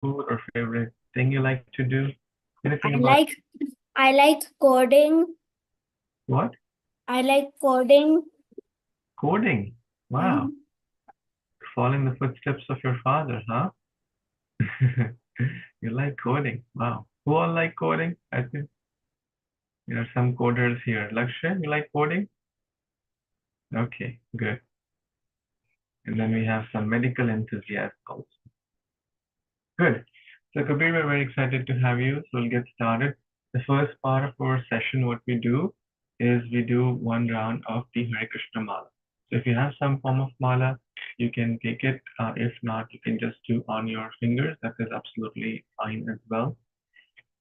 food or favorite thing you like to do? Anything I about like I like coding. what? I like coding. Coding. Wow. Mhm. Following the footsteps of your father, huh? You like coding. Wow. Who all like coding? I think there are some coders here. Lakshay, you like coding? Okay, good. And then we have some medical enthusiasts also. Good. So Kabir, we're very excited to have you. So we'll get started. The first part of our session, what we do is we do one round of the Hare Krishna Mala. So if you have some form of mala, you can take it. If not, you can just do on your fingers. That is absolutely fine as well.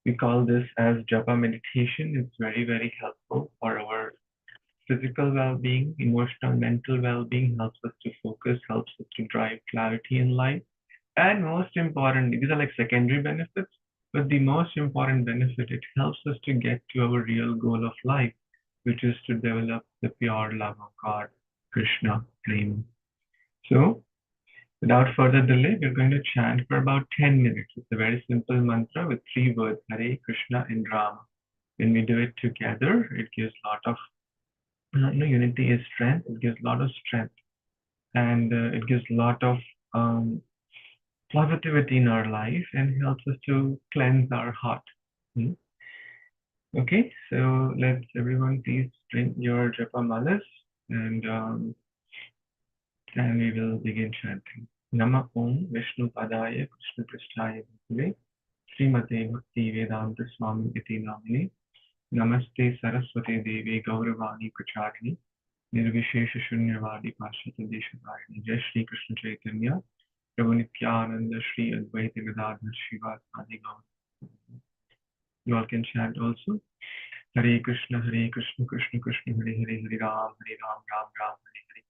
We call this as japa meditation. It's very, very helpful for our physical well-being, emotional, mental well-being, helps us to focus, helps us to drive clarity in life. And most importantly, these are like secondary benefits, but the most important benefit, it helps us to get to our real goal of life, which is to develop the pure love of God, Krishna, Prema. So, without further delay, we're going to chant for about 10 minutes. It's a very simple mantra with three words, Hare, Krishna, and Rama. When we do it together, it gives a lot of unity is strength. It gives a lot of strength, and it gives a lot of um, positivity in our life and helps us to cleanse our heart. Hmm. Okay, so let's everyone please bring your japa malas and we will begin chanting. Nama Om Vishnu Padaya Krishna Prishtaya Bhutale Srimate Bhakti Vedanta Swami Iti Namini Namaste Saraswati Devi Gauravani Pracharini Nirvishesha Shunyavadi Pashyata Deshatayani Jai Shri Krishna Chaitanya Prabhu Nityananda Shri Advaita Gadadhar Shiva Sadi Gaur. You all can chant also. Hare Krishna, Krishna Krishna, Hare Hare, Hare Ram, Ram Ram, Hare Hare.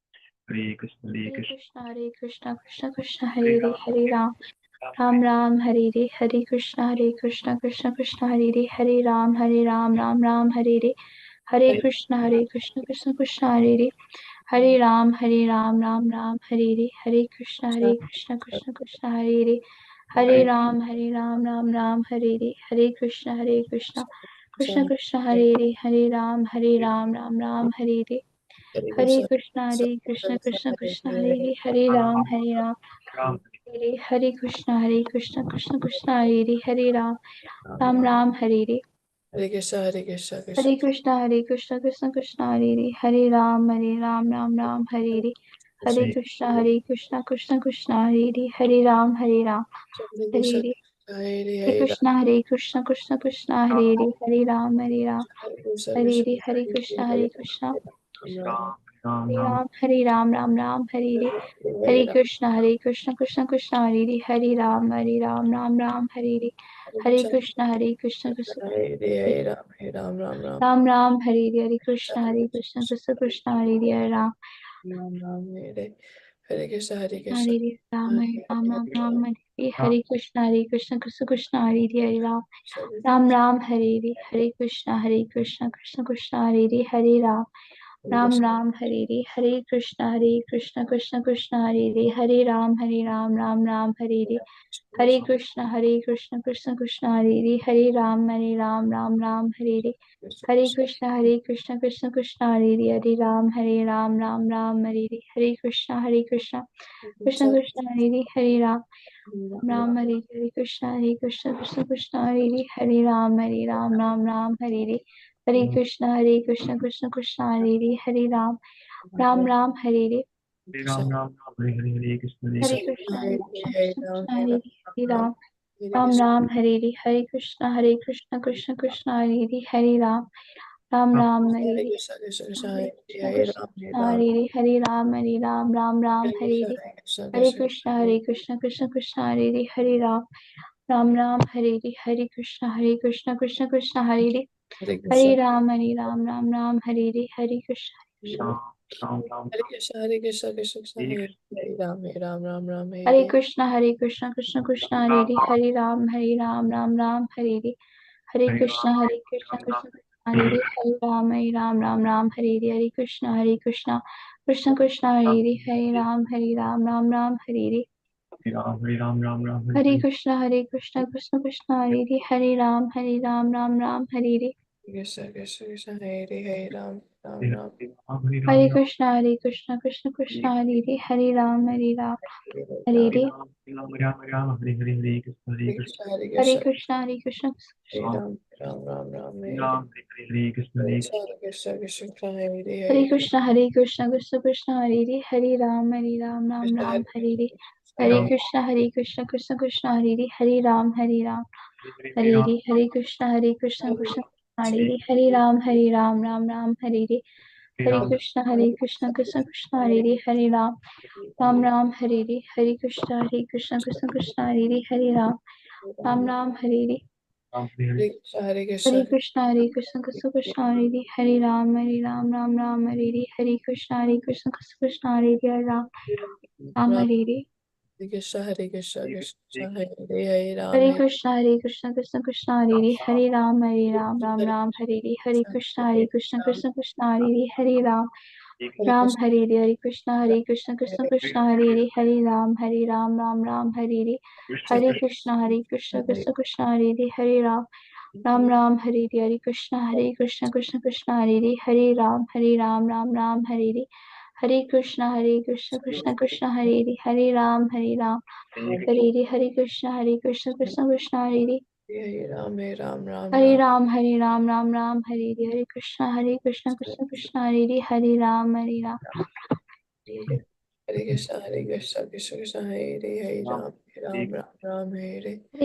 Hare Krishna, Hare Krishna, Hare Krishna, Krishna Krishna, Hare Hare Hare, Ram, Hare Ram, Ram Ram, Hare Hare, Hare Krishna, Hare Krishna, Krishna Krishna, Hare Hare, Hare Ram, Hare Ram, Ram Ram, Hare Hare, Hare Krishna, Hare Krishna, Krishna Krishna, Hare Hare, Hare Ram, Hare Ram, Ram Ram, Hare Hare, Hare Krishna, Hare Krishna, Krishna Krishna, Hare Hare, Hare Ram, Hare Ram, Ram Ram, Hare Hare, Hare Krishna, Hare Krishna, Krishna Krishna, Hare Hare, Hare Ram, Hare Ram, Ram Ram, Hare Hare, Hare Krishna, Hare Krishna, Krishna Krishna, Hare Hare, Hare Ram, Hare Ram, Ram, Hare Hare Krishna, Hare Krishna, Krishna Krishna, Hare Hare, Hare Ram, Ram Ram, Hare Hare, Hare Krishna, Hare Krishna, Hare Krishna, Krishna Krishna, Hare Hare, Hare Ram, Ram Ram, Hare Hare, Hare Krishna, Hare Krishna, Krishna Krishna, Hare Hare, Hare Ram, Hare Hare, Hare Krishna, Hare Krishna, Krishna Krishna, Hare Hare, Hare Ram, Hare Hare, Hare Krishna, Hare Krishna, Ram, Hare Ram, Ram, Hare Ram, Ram Ram, Hare Hare, Hare Krishna, Hare Krishna, Krishna Krishna, Hare Hare, Hare Ram, Ram Ram, Hare Hare, Hare Krishna, Hare Krishna, Krishna Ram Ram, Hare Hare, Hare Krishna, Krishna Krishna, Hare Hare, Hare Ram, Hare Krishna, Hare Hare Krishna. Hare, Ram Ram, Hare Hare, Hare Krishna, Krishna Krishna, Hare Hare, Hare Ram, Ram, Hare Hare, Hare Krishna, Krishna Krishna, Hare Hare, Hare Ram, Ram, Hare Hare, Hare Krishna, Krishna Krishna, Hare Hare, Hare Ram, Ram, Hare Hare, Hare Krishna, Krishna Krishna, Hare Hare, Hare Ram, Ram, Hare Hare, Hare Krishna, Krishna Krishna, Hare Hare, Hare Ram, Ram, Hare Hare, Hare Krishna, Krishna Krishna, Hare Hare, Hare Ram, Ram, Hare Hare, Hare Krishna, Krishna Krishna, Hare Hare, Hare Ram, Ram, Hare Hare, Hare Krishna, Krishna Krishna, Hare Hare, Hare Ram, Ram, Hare Hare, Ram, Ram, Hare Hare, Hare Krishna, Hare Hare Krishna. Krishna, Krishna Krishna, Hare Hare, Hare Ram, Hare Hare, Hare Krishna, Krishna Krishna, Hare Hare, Hare Ram, Hare Hare, Hare Krishna, Hare Hare, Hare Ram, Hare Hare, Hare Krishna, Krishna Krishna, Hare Hare, Hare Ram, Hare Hare, Hare Krishna, Krishna Krishna, Hare Hare, Hare Ram, Hare Hare, Hare Krishna, Ram, Ram, Hare Krishna, Krishna, Hare Hare Ram, Ram, Hare Krishna, Krishna Krishna, Hare Hare, Hare Ram, Hare Hare, Hare Krishna, Krishna Krishna, Hare Hare, Hare Ram, Hare Hare, Hare Krishna, Krishna Krishna, Hare Hare, Hare Ram, Ram, Hare Hare, Hare Ram, Ram Ram, Hare Hare Hare. Krishna, Krishna Krishna, Hare Ram, Ram Ram, Hare Hare. Krishna Krishna Krishna Hare Ram Ram Hare Ram. Hare Ram, Hare Ram Krishna, Krishna Krishna, Hare Ram, Ram, Hare Hare Hare. Ram, Ram Ram, Ram Hare Hare, Hare Krishna, Hare Krishna. Hare Krishna, Krishna Hare Ram Ram Ram Ram Ram Hare. Ram, Hare Hare, Hare Krishna, Hare Krishna. Krishna Krishna Krishna Hare Hare Hare. Krishna, Krishna Krishna, Hare Ram, Ram Krishna Ram, Hare Hare Hare. Hare Ram Krishna, Krishna Krishna, Hare Ram, Ram, Hare Hare, Hare Ram Hare. Hare Krishna, Krishna Krishna, Hare Hare Ram, Ram Ram, Hare Hare. Hare Ram, Krishna, Krishna Krishna, Hare Ram, Ram, Hare Hare. Hare Krishna, Krishna Krishna, Hare Ram, Ram, Hare Hare. Ram Hare Hare. Hare Hare Krishna Krishna, Krishna Krishna, Hare Ram, Ram Ram, Hare Hare. Hare Krishna, Krishna Hare Ram, Ram, Ram. Hare Hare. Hare Krishna Krishna Hare Ram Hare Hare. Krishna, Krishna Hare Ram, Ram Ram, Hare Hare. Hare Krishna, Krishna Hare Ram, Hare Ram, Krishna Hare Hare. Hare Krishna, Hare Krishna Hare Ram, Ram Ram, Hare Hare. Krishna Hare Krishna, Krishna, Hare. Krishna Hare Ram, Ram Ram, Hare Hare. Hare Krishna, Krishna Hare Ram, Ram Hare Hare. Hare Krishna, Krishna Hare Ram, Ram. Hare Hare. Hare Krishna, Krishna Hare Hare Ram Ram Hare Ram. Ram, Ram Ram, Hare Hare. Hare Krishna, Krishna Hare Ram, Ram. Hare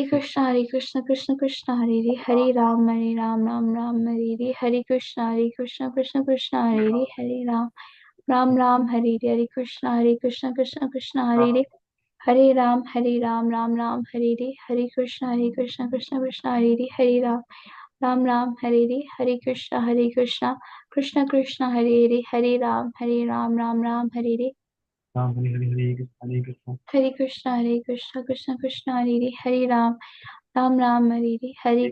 Krishna Krishna Krishna Hare Ram Ram Hare Ram Ram Hare. Hare Krishna, Krishna Hare Ram, Ram Hare Hare. Hare Krishna, Krishna Hare Ram, Ram Hare Hare. Hare Krishna, Krishna Hare Ram, Hare Ram, Ram Hare Hare. Hare Krishna, Krishna Hare Ram, Ram Hare Hare. Hare Krishna, Krishna Hare Ram, Ram Hare Hare. Ram Hare Hare, Hare Krishna, Hare Krishna. Hare Krishna, Krishna Hare Ram, Ram Hare Hare. Hare Krishna, Krishna Hare Ram, Ram Hare Hare. Hare Krishna, Krishna Hare Hare Ram, Ram Hare Hare. Hare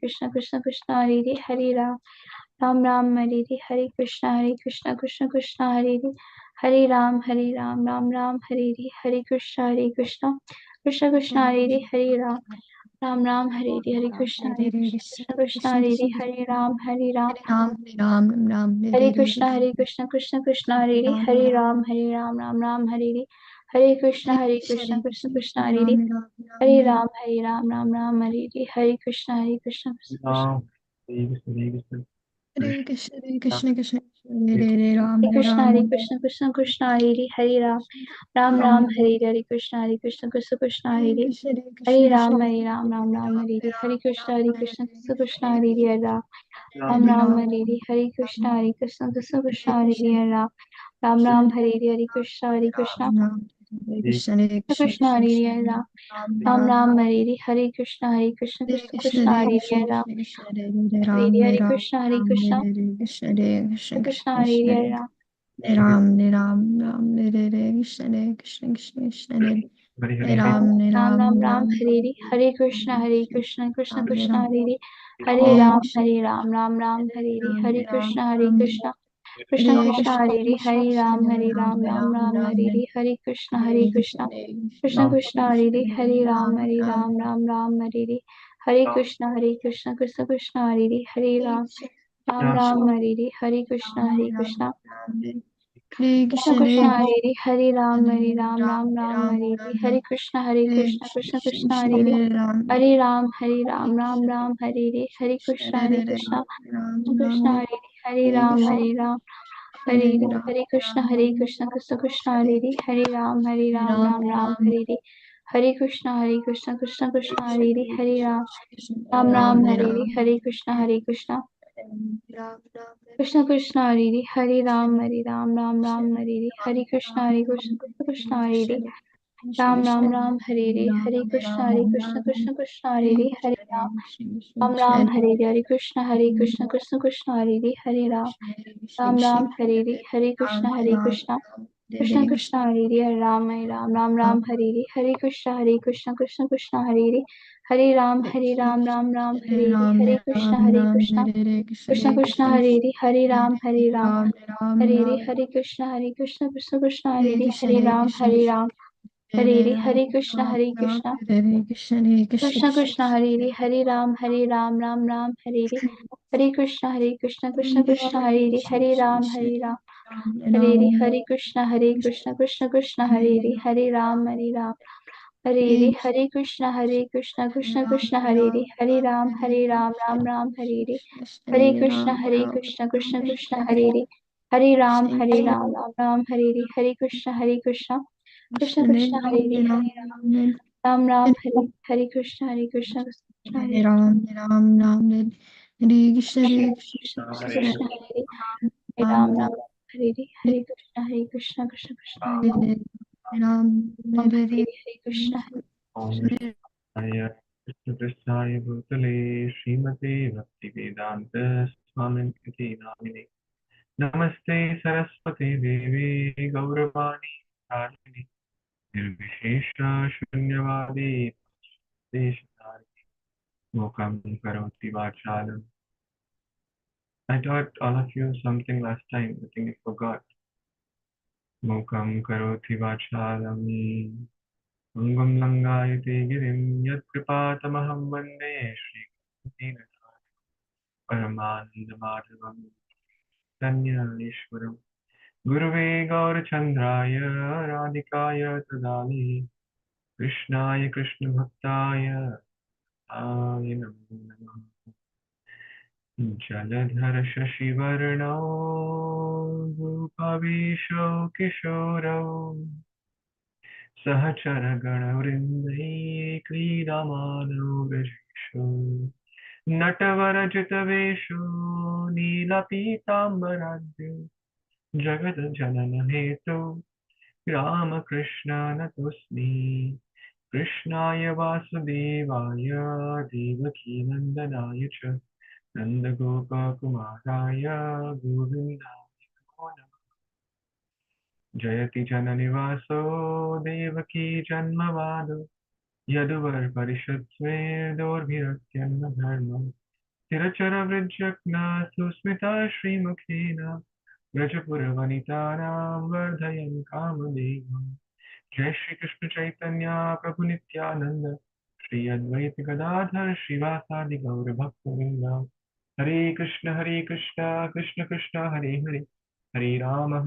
Krishna, Krishna Hare Ram, Ram Hare Hare. Hare Krishna, Krishna Hare Ram, Ram. Hare Krishna, Krishna Hare Ram, Ram Hare Hare. Hare Krishna, Krishna Hare Ram, Hare Hare. Hare Krishna, Krishna. Ram Hare Krishna, Hare Krishna. Hare Krishna, Hare Ram Krishna, Krishna Krishna, Hare Hare Ram, Hare Hare Krishna, Ram, Krishna Hare Ram, Ram Hare Hare. Hare Krishna, Krishna Hare Hare Krishna, Hare Hare Krishna, Ram, Krishna Ram Hare Hare. Hare Krishna, Krishna Hare Hare Ram, Ram Ram, Hare Hare. Hare Krishna, Krishna Hare Krishna, Hare Ram Hare Hare. Hare Krishna, Krishna Ram, Hare Krishna, Hare Krishna, Krishna Krishna Hare Krishna, Hare Ram, Ram Ram, Hare Hare. Hare Krishna, Hare Krishna, Krishna Hare Hare Krishna, Ram Krishna Krishna, Hare Hare Ram, Hare. Hare Ram, Krishna, Ram, Krishna Hare Krishna, Hare Krishna, Krishna Krishna Krishna, Hare Hare Hare Hare Ram, Hare Ram, Ram, Hare Krishna, Hare Krishna, Krishna Krishna, Hare Hare. Ram, Hare Ram Ram, Ram Ram, Hare Hare. Hare Krishna, Hare Krishna Ram, Hare Hare Hare Ram, Krishna, Hare Ram Hare Ram, Hare. Ram, Hare Ram, Krishna, Hare Krishna Krishna, Hare Krishna Hare Krishna, Ram, Hare Ram, Ram Ram, Hare Hare Krishna, Hare Krishna, Krishna Hare Krishna Krishna, Krishna Krishna Hare Krishna, Hare Ram, Hare Ram, Ram Hare Hare Krishna, Krishna Krishna Hare Hare Ram, Krishna, Ram Krishna, Hare Hare Krishna, Ram, Ram, Krishna Ram, Hare Krishna Krishna, Krishna Hare Hare Hare Ram, Ram, Ram Ram, Hare Ram, Hare Krishna, Hare Krishna Krishna, Krishna Krishna, Hare Hare Ram, Hare Ram, Hare Krishna, Ram Hare Hare Krishna, Krishna, Hare Krishna Ram, Krishna Ram, Hare Hare Ram, Krishna, Ram Hare Hare Ram, Hare Krishna, Ram, Krishna Krishna Hare Ram, Hare Ram, Ram Ram, Hare Hare Krishna, Krishna Krishna Hare Ram, Hare Ram, Hare Hare Ram, Hare Krishna, Krishna Ram, Ram, Krishna Krishna Hare Hare Ram, Krishna, Ram Hare Hare Krishna, Krishna Krishna Hare Ram Hare Krishna, Krishna Krishna Hare Ram Hare Krishna, Krishna Krishna Hare Ram Hare Krishna, Krishna Krishna Hare Ram Hare Krishna, Krishna Krishna Hare Ram Hare Krishna, Krishna Krishna Hare Ram Hare Krishna, Krishna Krishna Krishna Hare Ram Hare Hare Krishna Hare Krishna Hare Krishna Hare Krishna Krishna Krishna Hare Hare Hare Ram Ram Ram Hare Hare Krishna Krishna Krishna Hare Hare Ram Hare Krishna Krishna Krishna Hare Ram Hare Krishna Krishna Krishna Hare Ram Ram Ram Hare Krishna Krishna Krishna Hare Ram Ram Hare Krishna Krishna Krishna Ram Ram Hare Krishna Krishna Krishna Hare Ram, Hare Ram, Ram Hare Hare Krishna, Hare Krishna Hare Krishna, Krishna Hare Ram Ram Ram, Ram Hare Krishna Krishna Krishna Ram. Hare Hare Ram, Ram Hare Hare Hare Krishna Om Vishwaya Krishna Krishnaaya Bhutale Srimate Bhaktivedanta Swamin Iti Namine Namaste Saraswati Devi Gauravani Dharani Nirvishesha Shunyavadi Deshatari Mukam Karoti Vachalam. I taught all of you something last time. I think you forgot. Mukam Karoti Vachalam Angam Langayate Girim Yat Kripatamaham Vande Shri Paramananda Madhavam Danya Ishwaram Guruve Gaurachandraya Radhikaya Tadali Krishnaya Krishna Bhaktaya Namo Namah Jaladhara Shashivarnao Bhupavisho Kishorao Sahachara Ganavrindahi Kridamano Vrajisho नटवरजितवेषु नीलपीताम्बराद्यु जगज्जननहेतु Ramakrishna नतोऽस्मि कृष्णाय वासुदेवाय देवकीनन्दनाय च नन्दगोपकुमाराय गोविन्दाय नमो नमः जयति जननिवासो देवकी जन्मवादो यदुवरपरिषत्स्वे दोर्भिरत्यन्नधर्मम् स्थिरचरवृज्जग्ना सुस्मिता श्रीमुखेन व्रजपुरवनितानां वर्धयन् कामदेवम् जय श्री कृष्ण चैतन्य प्रभु नित्यानंद श्री अद्वैत गदाधर श्रीवासादि गौर भक्तवृंद हरे Krishna Krishna Krishna Hare Hare Hare Ram Ram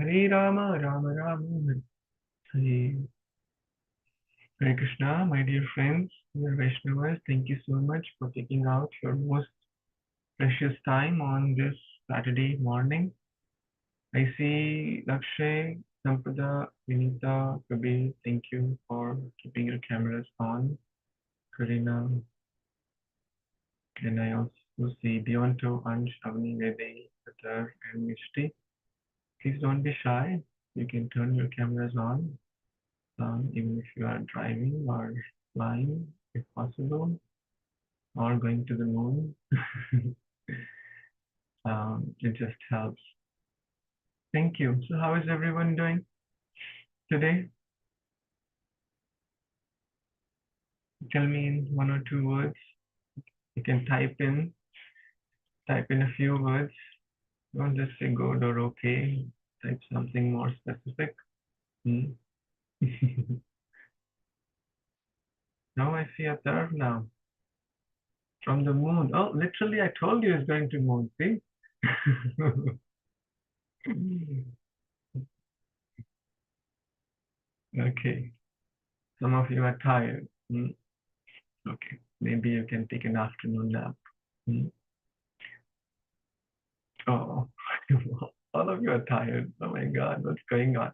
Ram Hare Hare Hare Krishna, my dear friends, dear Vaishnavas, thank you so much for taking out your most precious time on this Saturday morning. I see Lakshay, Sampada, Vinita, Kabir, thank you for keeping your cameras on. Karina, and I also see Beyonto, Ansh, Avni, Vede, Patar, and Mishti. Please don't be shy. You can turn your cameras on, even if you are driving or flying, if possible, or going to the moon. It just helps. Thank you. So how is everyone doing today? Tell me in one or two words. You can type in a few words. Don't just say good or okay. Type something more specific. Hmm. Now I see a third now. From the moon. Oh, literally I told you it's going to moon, see? Okay. Some of you are tired. Hmm. Okay. Maybe you can take an afternoon nap. Hmm. Oh, all of you are tired. Oh my God, what's going on?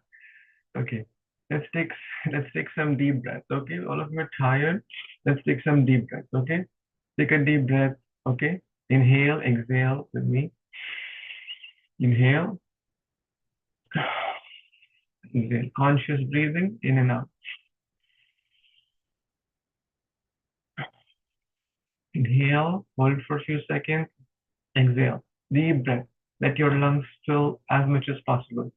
Okay, let's take let's take some deep breaths. Okay, all of you are tired. Let's take some deep breaths. Okay, take a deep breath. Okay, inhale, exhale with me. Inhale, exhale. Conscious breathing in and out. Inhale, hold for a few seconds. Exhale. Deep breath. Let your lungs fill as much as possible.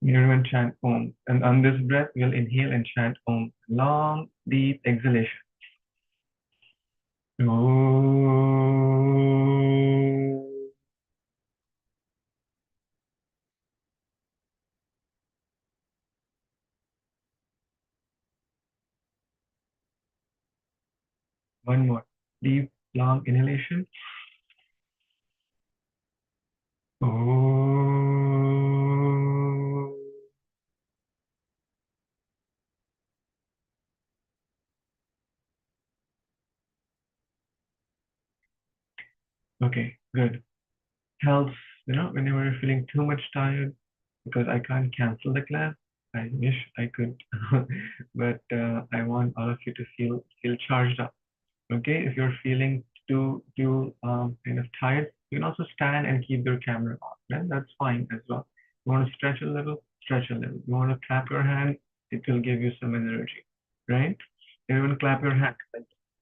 Everyone chant Om. And on this breath, we'll inhale and chant Om. Long, deep exhalation. Om. One more. Deep, long inhalation. Oh. Okay, good. Helps, whenever you're feeling too much tired, because I can't cancel the class. I wish I could, but I want all of you to feel charged up. Okay, if you're feeling too kind of tired, you can also stand and keep your camera on. Then that's fine as well. You want to stretch a little, stretch a little. You want to clap your hand, it will give you some energy, right? Everyone clap your hand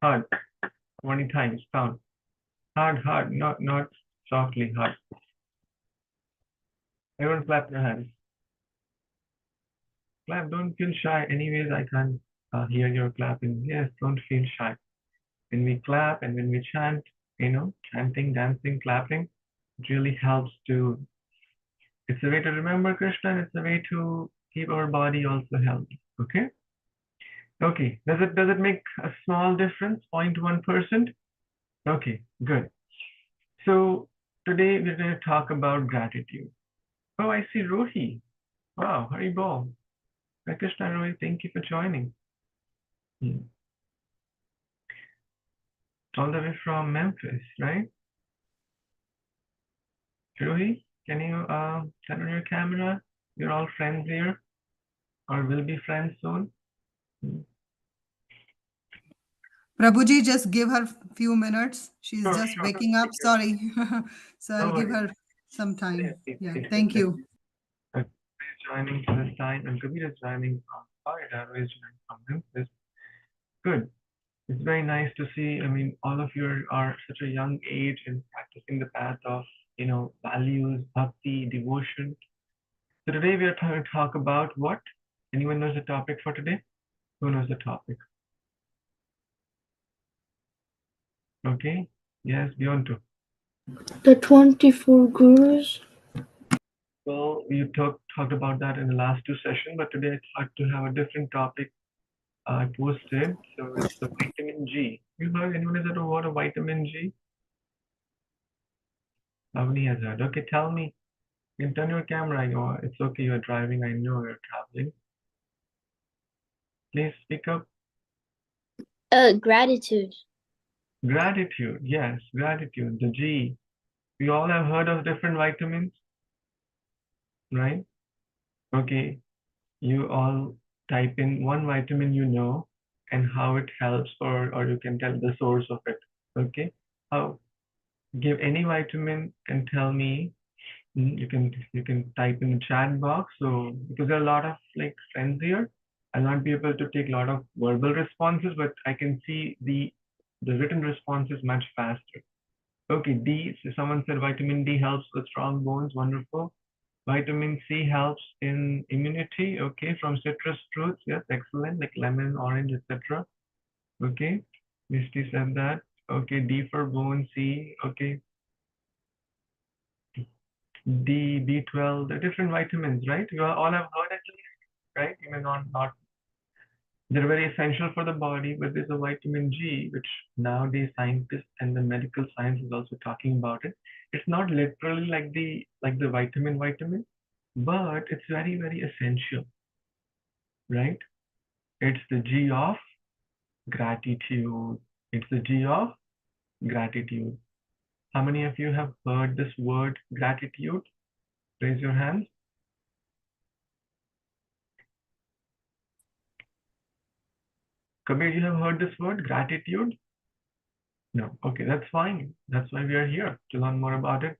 hard 20 times. Count hard, not softly, hard. Everyone clap your hands. Clap, don't feel shy. Anyways, I can't hear your clapping. Yes, don't feel shy. When we clap and when we chant, chanting, dancing, clapping, it really helps to, it's a way to remember Krishna and it's a way to keep our body also healthy. Okay? Okay. Does it make a small difference? 0.1%? Okay, good. So today we're going to talk about gratitude. Oh, I see Rohi. Wow, Haribol. Krishna Rohi, thank you for joining. All the way from Memphis, right? Rohi, can you turn on your camera? You're all friends here, or will be friends soon. Prabhuji, just give her a few minutes. She's Sure, just sure. waking up. Sorry. So I'll No give worries. her some time. Please, Yeah, please, thank please. you. Joining for this time, and Kabir is joining from Florida, is joining from Memphis. Good. It's very nice to see. I mean, all of you are such a young age and practicing the path of, values, bhakti, devotion. So today we are going to talk about what? Anyone knows the topic for today? Who knows the topic? Okay. Yes, beyond two. The 24 Gurus. Well, you talked about that in the last two sessions, but today I thought to have a different topic I posted. So it's the vitamin G. You heard anyone has heard of what a vitamin G? Avni has heard. Okay, tell me. You can turn your camera. It's okay. You're driving. I know you're traveling. Please speak up. Gratitude. Gratitude. Yes, gratitude. The G. We all have heard of different vitamins, right? Okay. You all type in one vitamin you know and how it helps, or you can tell the source of it. Okay. How? Give any vitamin and tell me. You can type in the chat box. So because there are a lot of like friends here, I'll not be able to take a lot of verbal responses, but I can see the written responses much faster. Okay, D. So someone said vitamin D helps with strong bones. Wonderful. Vitamin C helps in immunity. Okay, from citrus fruits. Yes, excellent. Like lemon, orange, etc. Okay, Misty said that. Okay, D for bone. C. Okay, D, B12, the different vitamins, right? You all have heard at least, right? You may not, they're very essential for the body, but there's a vitamin G, which nowadays scientists and the medical science is also talking about it. It's not literally like the vitamin, but it's very, very essential, right? It's the G of gratitude. It's the G of gratitude. How many of you have heard this word gratitude? Raise your hands. Kabir, you have heard this word gratitude? No. Okay, that's fine. That's why we are here to learn more about it.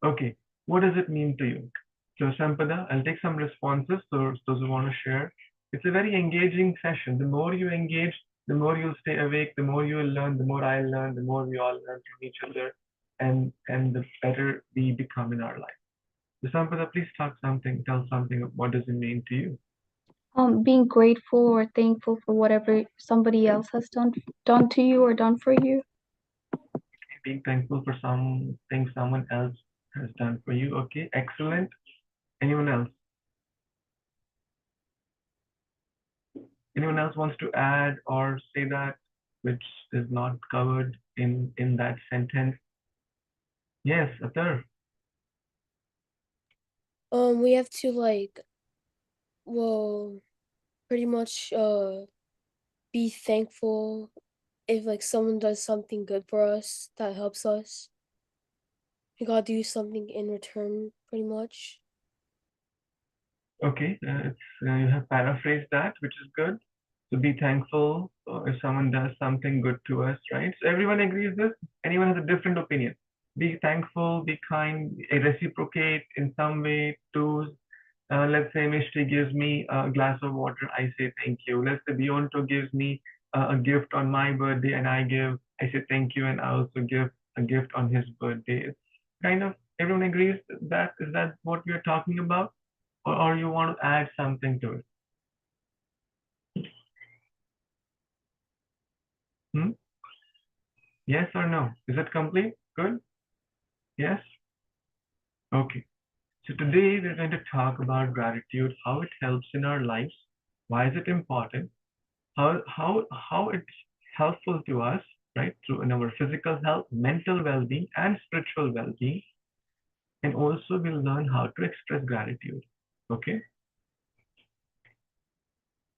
Okay, what does it mean to you? So, Sampada, I'll take some responses. So, those who want to share. It's a very engaging session. The more you engage, the more you'll stay awake, the more you will learn, the more I'll learn, the more we all learn from each other, and the better we become in our life. So, Sampada, please tell something of what does it mean to you? Being grateful or thankful for whatever somebody else has done to you or done for you. Being thankful for something someone else has done for you. Okay, excellent. Anyone else? Anyone else wants to add or say that which is not covered in that sentence? Yes, Atar. We have to like, well, pretty much be thankful if like someone does something good for us that helps us. We gotta do something in return, pretty much. Okay, you have paraphrased that, which is good. So be thankful if someone does something good to us, right? So everyone agrees this. Anyone has a different opinion? Be thankful, be kind, reciprocate in some way to. Let's say Mishti gives me a glass of water, I say thank you. Let's say Bionto gives me a gift on my birthday, and I say thank you, and I also give a gift on his birthday. It's kind of everyone agrees that is that what we are talking about, or you want to add something to it? Hmm? Yes or no? Is it complete? Good? Yes? Okay. So today we're going to talk about gratitude, how it helps in our lives, why is it important, how it's helpful to us, right? Through in our physical health, mental well-being, and spiritual well-being. And also we'll learn how to express gratitude. Okay.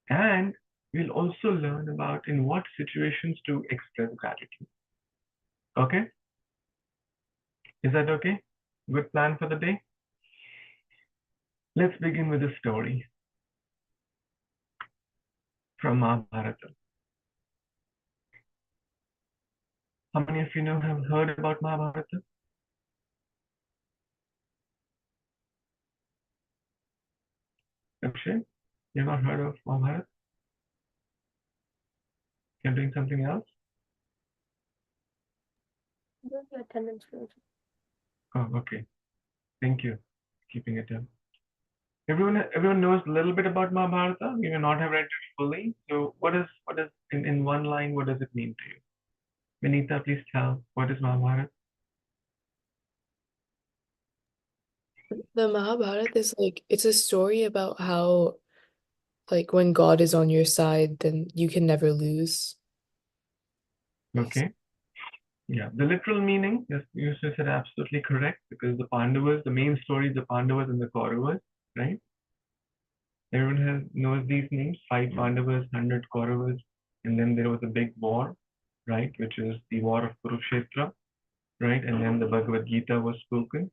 And we'll also learn about in what situations to express gratitude. Okay. Is that okay? Good plan for the day? Let's begin with a story from Mahabharata. How many of you know have heard about Mahabharata? Akshay, you've not heard of Mahabharata? You're doing something else? Attendance. Oh, okay. Thank you. Keeping it up. Everyone knows a little bit about Mahabharata. You may not have read it fully. So what is in one line, what does it mean to you? Vinita, please tell what is Mahabharata? The Mahabharata is like, it's a story about how like when God is on your side, then you can never lose. Okay. Yeah. The literal meaning, yes, you said absolutely correct, because the Pandavas, the main story is the Pandavas and the Kauravas, right? Everyone knows these names, 5 Pandavas, 100 Kauravas, and then there was a big war, right? Which is the war of Kurukshetra, right? And then the Bhagavad Gita was spoken.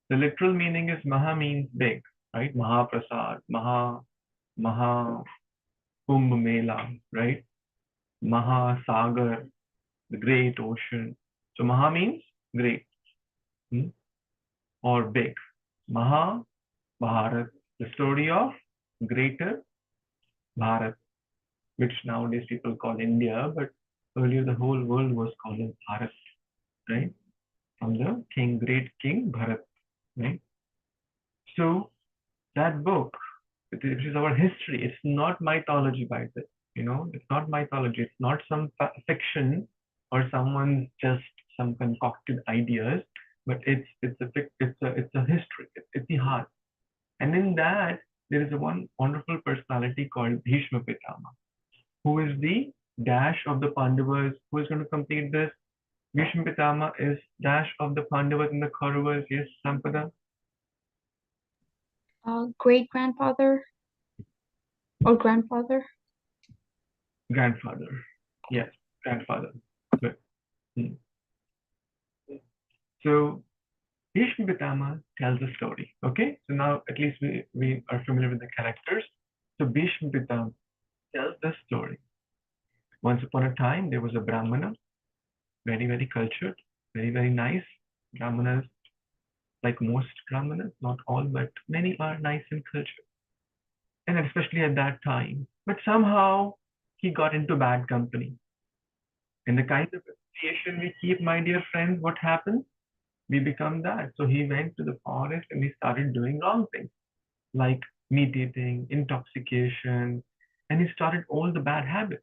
The literal meaning is Maha means big, right? Mahaprasad, Maha Kumbh Mela, right? Mahasagar, the great ocean. So Maha means great, or big. Maha Bharat, the story of greater Bharat, which nowadays people call India, but earlier the whole world was called as Bharat, right? From the great king Bharat, right? So that book, which is our history, it's not mythology by this, it's not mythology, it's not some fiction or someone's just some concocted ideas, but it's a history, it's itihas. And in that, there is a one wonderful personality called Bhishma Pitama, who is the dash of the Pandavas. Who is going to complete this? Bhishma Pitama is dash of the Pandavas and the Kauravas. Yes, Sampada? Great grandfather or grandfather. Grandfather. Yes, grandfather. Good. So Bhishma Pitama tells a story. Okay, so now at least we are familiar with the characters. So Bhishma Pitama tells the story. Once upon a time, there was a Brahmana, very, very cultured, very, very nice. Brahmanas, like most Brahmanas, not all, but many are nice and cultured. And especially at that time. But somehow he got into bad company. And the kind of association we keep, my dear friends, what happens? We become that. So he went to the forest and he started doing wrong things, like meat eating, intoxication, and he started all the bad habits.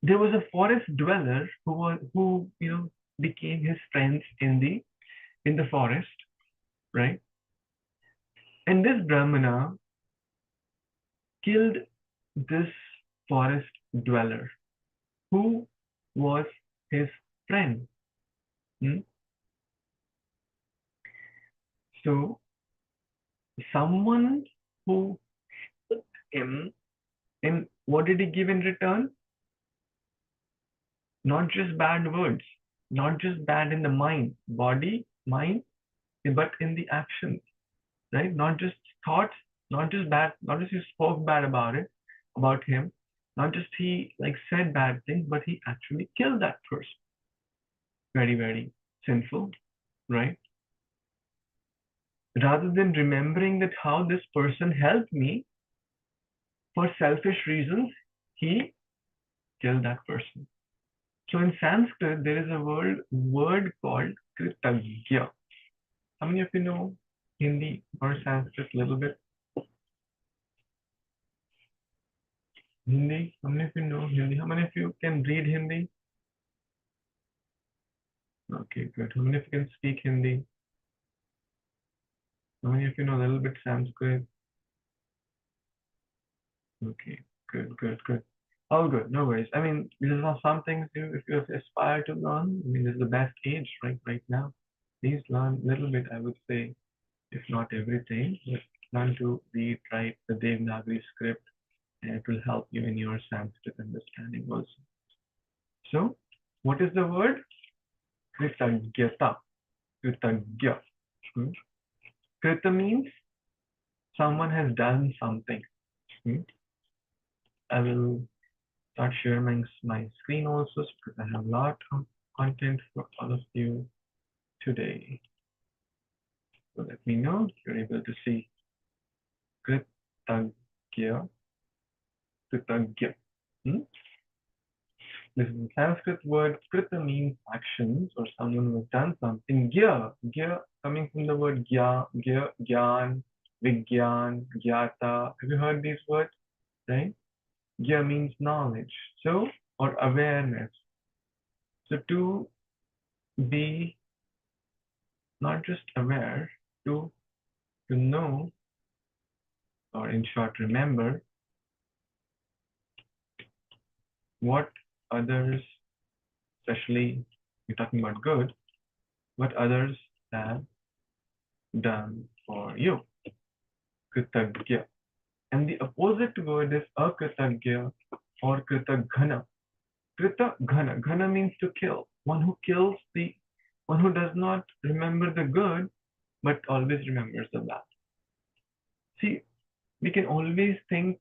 There was a forest dweller who became his friends in the forest, right? And this Brahmana killed this forest dweller. Who was his friend? Hmm? So someone who helped him, in what did he give in return? Not just bad words, not just bad in the mind, body, mind, but in the actions, right? Not just thoughts, not just bad, not just he spoke bad about it, about him, not just he like said bad things, but he actually killed that person. Very, very sinful, right? Rather than remembering that how this person helped me for selfish reasons, he killed that person. So in Sanskrit, there is a word called Kritagya. How many of you know Hindi or Sanskrit a little bit? Hindi? How many of you know Hindi? How many of you can read Hindi? Okay, good. How many of you can speak Hindi? How many of you know a little bit Sanskrit? Okay, good, good, good. All good, no worries. I mean, these are some things if you aspire to learn, I mean, this is the best age, right now. Please learn a little bit, I would say, if not everything, but learn to read, write the Devanagari script, and it will help you in your Sanskrit understanding also. So, what is the word? Kritagyata. Kritagya. Krita means someone has done something. I will start sharing my screen also because I have a lot of content for all of you today. So let me know if you're able to see Kritagya. Kritagya. This is a Sanskrit word. Krita means actions or someone who has done something. Gya. Gya coming from the word gya, gyan, vigyan, gyata. Have you heard these words? Right? Gya means knowledge. So, or awareness. So to be not just aware, to know, or in short, remember what others, especially we're talking about good, what others have done for you. Kritagya. And the opposite word is akritagya or kritaghana. Kritaghana. Ghana means to kill. One who kills one who does not remember the good, but always remembers the bad. See, we can always think,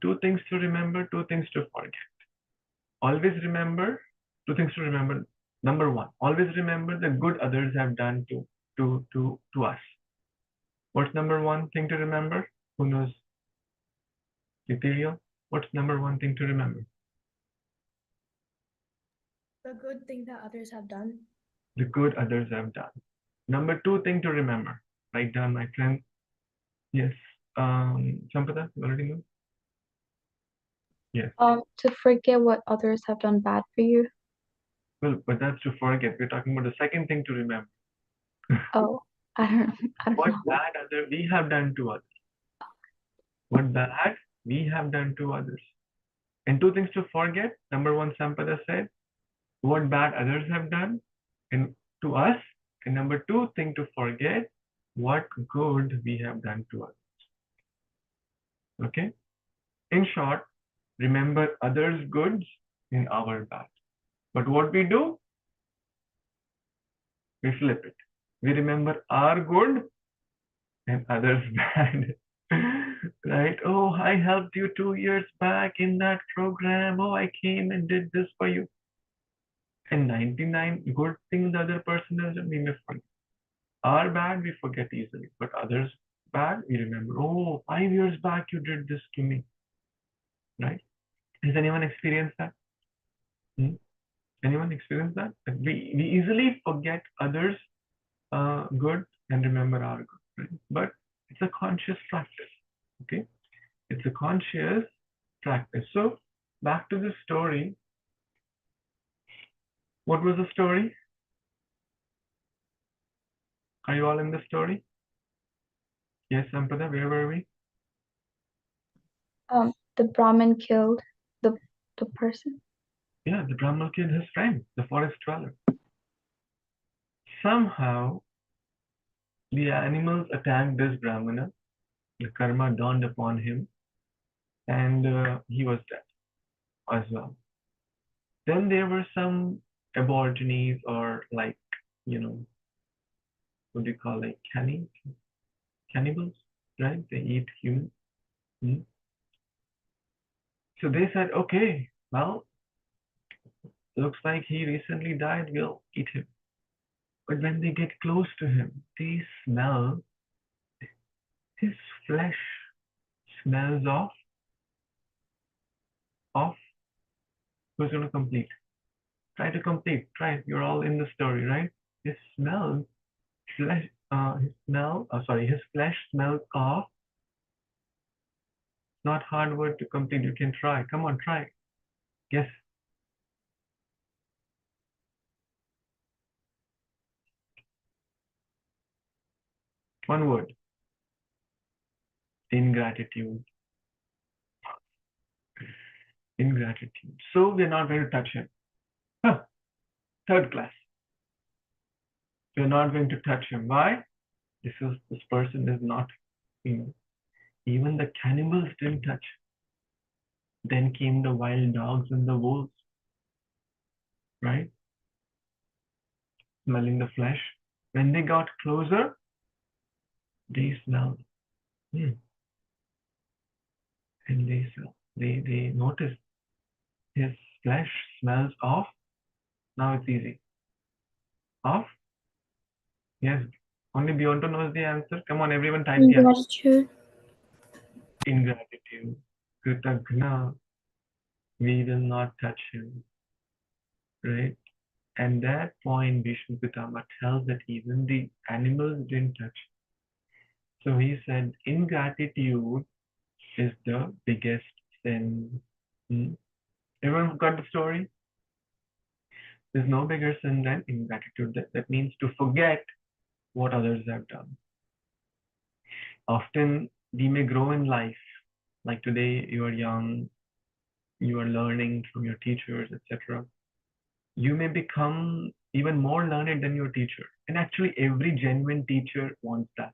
two things to remember, two things to forget. Always remember, two things to remember. Number one, always remember the good others have done to us. What's number one thing to remember? Who knows? Ethereal, what's number one thing to remember? The good thing that others have done. The good others have done. Number two thing to remember. Write down, my friend. Yes. Sampada, you already know? Yes. To forget what others have done bad for you. Well, but that's to forget. We're talking about the second thing to remember. Oh, I don't What know. bad other we have done to others. What bad we have done to others. And two things to forget. Number one, Sampada said, what bad others have done and to us. And number two thing to forget, what good we have done to others. Okay? In short, remember others' goods and our bad. But what we do? We flip it. We remember our good and others' bad. Right? Oh, I helped you 2 years back in that program. Oh, I came and did this for you. And 99 good things the other person has done, we may forget. Our bad, we forget easily. But others' bad, we remember. Oh, 5 years back, you did this to me. Right? Has anyone experienced that? Anyone experience that? We easily forget others' good and remember our good. Right? But it's a conscious practice. Okay? It's a conscious practice. So back to the story. What was the story? Are you all in the story? Yes, Sampada, where were we? The Brahmin killed the person. Yeah, the Brahmana killed his friend, the forest dweller. Somehow, the animals attacked this Brahmana. The karma dawned upon him, and he was dead as well. Then there were some aborigines, or like, what do you call it, cannibals, right? They eat humans. Hmm? So they said, okay, well, looks like he recently died, we'll eat him. But when they get close to him, they smell his flesh smells of, who's going to complete? Try to complete, try, you're all in the story, right? His smell, his flesh smells of, not hard word to complete, you can try, come on, try. Yes. One word. Ingratitude. Ingratitude. So we're not going to touch him. Huh. Third class. We're not going to touch him. Why? This person is not, even the cannibals didn't touch. Then came the wild dogs and the wolves, right? Smelling the flesh. When they got closer, they smelled. And they noticed his flesh smells of, now it's easy. Of? Yes. Only Beyonto knows the answer. Come on, everyone type the answer. Ingratitude. Ingratitude. Kritagna. We will not touch him. Right? And that point, Vishnu Pitama tells that even the animals didn't touch. So he said, ingratitude is the biggest sin. Everyone got the story? There's no bigger sin than ingratitude. That means to forget what others have done. Often we may grow in life. Like today, you are young, you are learning from your teachers, etc. You may become even more learned than your teacher. And actually, every genuine teacher wants that.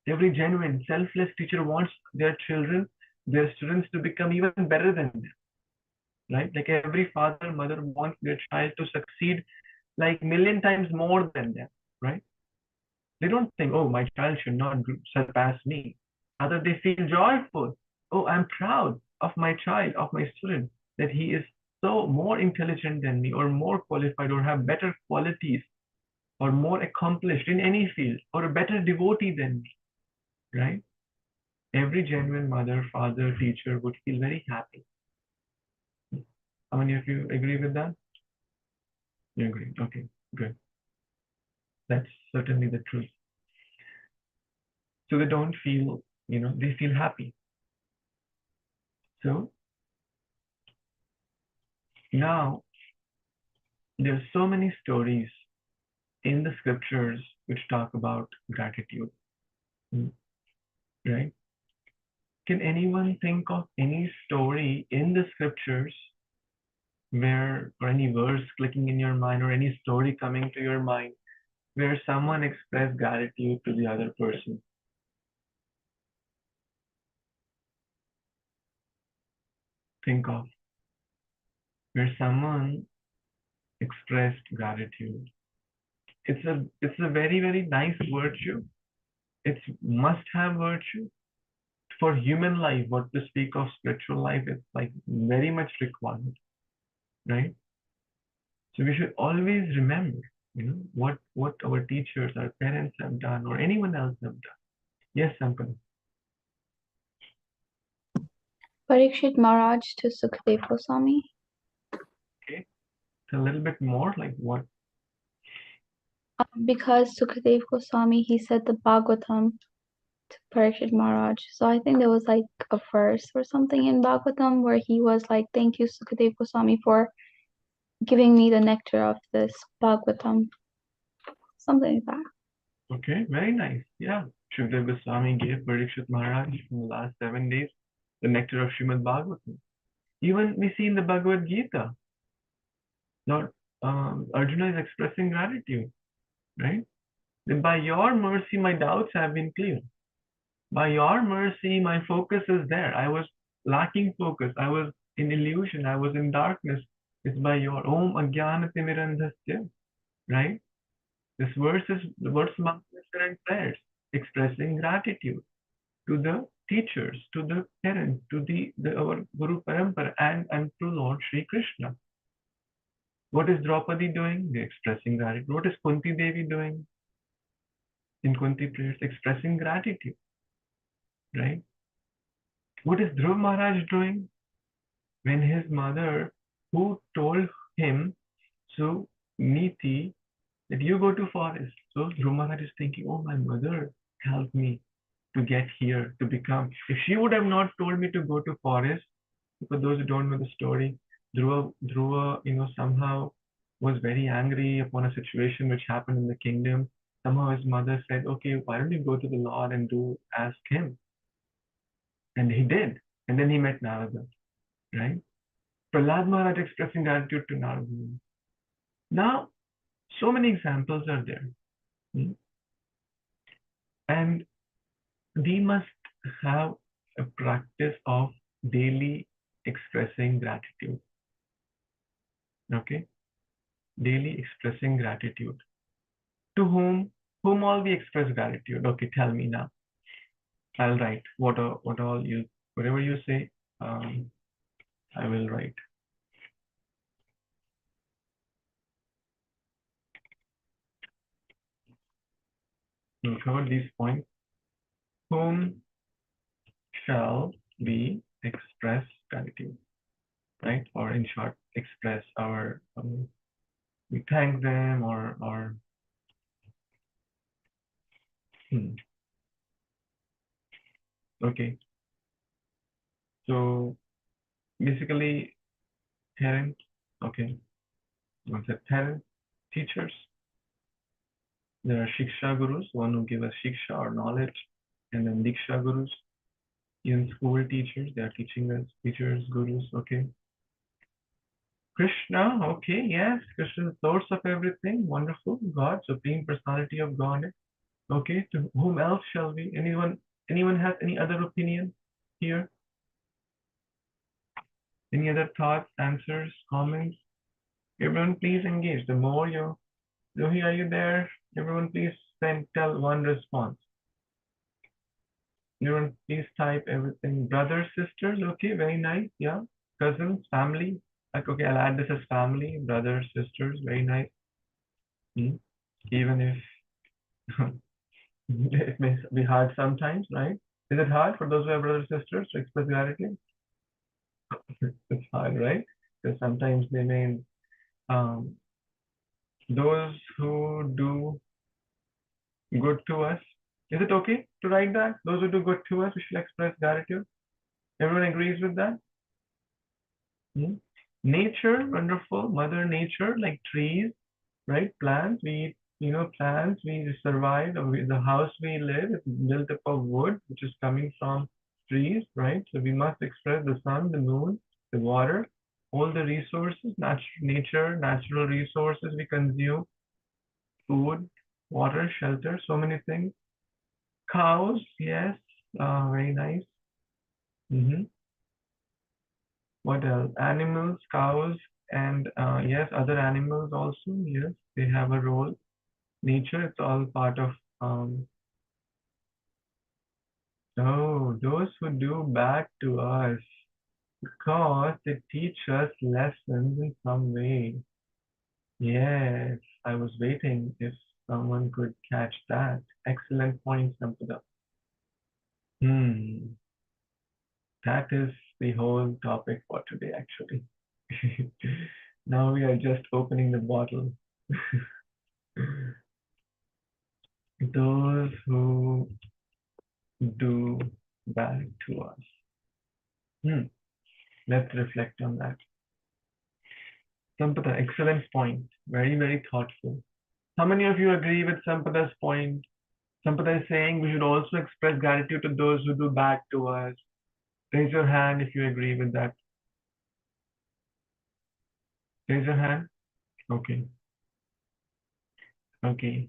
Every genuine, selfless teacher wants their children, their students to become even better than them. Right? Like every father, mother wants their child to succeed like million times more than them. Right? They don't think, oh, my child should not surpass me. Rather, they feel joyful. Oh, I'm proud of my child, of my student, that he is so more intelligent than me, or more qualified, or have better qualities, or more accomplished in any field, or a better devotee than me, right? Every genuine mother, father, teacher would feel very happy. How many of you agree with that? You agree? Okay, good. That's certainly the truth. So they don't feel, they feel happy. So now there's so many stories in the scriptures which talk about gratitude, right? Can anyone think of any story in the scriptures or any verse clicking in your mind, or any story coming to your mind where someone expressed gratitude to the other person? Think of where someone expressed gratitude. It's a very, very nice virtue. It's must-have virtue for human life. What to speak of spiritual life, it's like very much required, right? So we should always remember, what our teachers, our parents have done, or anyone else have done. Yes, Sampan. Parikshit Maharaj to Sukadeva Goswami. Okay, a little bit more, like what? Because Sukadeva Goswami, he said the Bhagavatam to Parikshit Maharaj. So I think there was like a verse or something in Bhagavatam where he was like, thank you, Sukadeva Goswami, for giving me the nectar of this Bhagavatam. Something like that. Okay, very nice. Yeah, Shukdev Goswami gave Parikshit Maharaj in the last 7 days the nectar of Srimad Bhagavatam. Even we see in the Bhagavad Gita, Lord, Arjuna is expressing gratitude, right? That by your mercy, my doubts have been cleared. By your mercy, my focus is there. I was lacking focus. I was in illusion. I was in darkness. It's by your Om Ajnanatimirandhasya, right? This verse is the verse among and prayers, expressing gratitude to the teachers, to the parents, to our Guru Parampara, and to Lord Sri Krishna. What is Draupadi doing? They're expressing gratitude. What is Kunti Devi doing in Kunti prayers? Expressing gratitude, right? What is Dhruv Maharaj doing when his mother, who told him, so Niti, that you go to forest. So Dhruv Maharaj is thinking, oh, my mother helped me to get here, to become. If she would have not told me to go to forest, for those who don't know the story, Dhruva, somehow was very angry upon a situation which happened in the kingdom. Somehow his mother said, okay, why don't you go to the Lord and ask him? And he did. And then he met Narada, right? Prahlad Maharaj expressing gratitude to Narada. Now, so many examples are there. And we must have a practice of daily expressing gratitude. Okay? Daily expressing gratitude. To whom all we express gratitude? Okay, tell me now. I'll write whatever you say, I will write. We'll cover these points. Whom shall we express gratitude? Right? Or in short, express our we thank them or okay. So basically parents, okay. One said parents, teachers. There are Shiksha Gurus, one who give us Shiksha or knowledge, and then Diksha Gurus. Even school teachers, they are teaching us, teachers, Gurus, okay. Krishna, okay, yes, Krishna is the source of everything, wonderful, God, Supreme Personality of Godhead. Okay, to whom else shall we? Anyone has any other opinion here? Any other thoughts, answers, comments? Everyone please engage. The more Rohi, are you there? Everyone please tell one response. Everyone please type everything. Brothers, sisters, okay, very nice, yeah. Cousins, family. Like, okay, I'll add this as family, brothers, sisters, very nice. Even if it may be hard sometimes, right? Is it hard for those who have brothers and sisters to express gratitude? It's hard, right? Because sometimes they may, those who do good to us. Is it okay to write that? Those who do good to us, we should express gratitude. Everyone agrees with that? Nature, wonderful. Mother Nature, like trees, right? Plants, plants, we survive. The house we live is built up of wood, which is coming from trees, right? So we must express the sun, the moon, the water, all the resources, natural resources we consume, food, water, shelter, so many things. Cows, yes, very nice. What else? Animals, cows, and yes, other animals also, yes, they have a role. Nature, it's all part of, those who do back to us because they teach us lessons in some way. Yes, I was waiting if someone could catch that. Excellent point, Sampada. That is the whole topic for today, actually. Now we are just opening the bottle. Those who do back to us. Let's reflect on that. Sampada, excellent point. Very, very thoughtful. How many of you agree with Sampada's point? Sampada is saying we should also express gratitude to those who do back to us. Raise your hand if you agree with that. Raise your hand. Okay. Okay.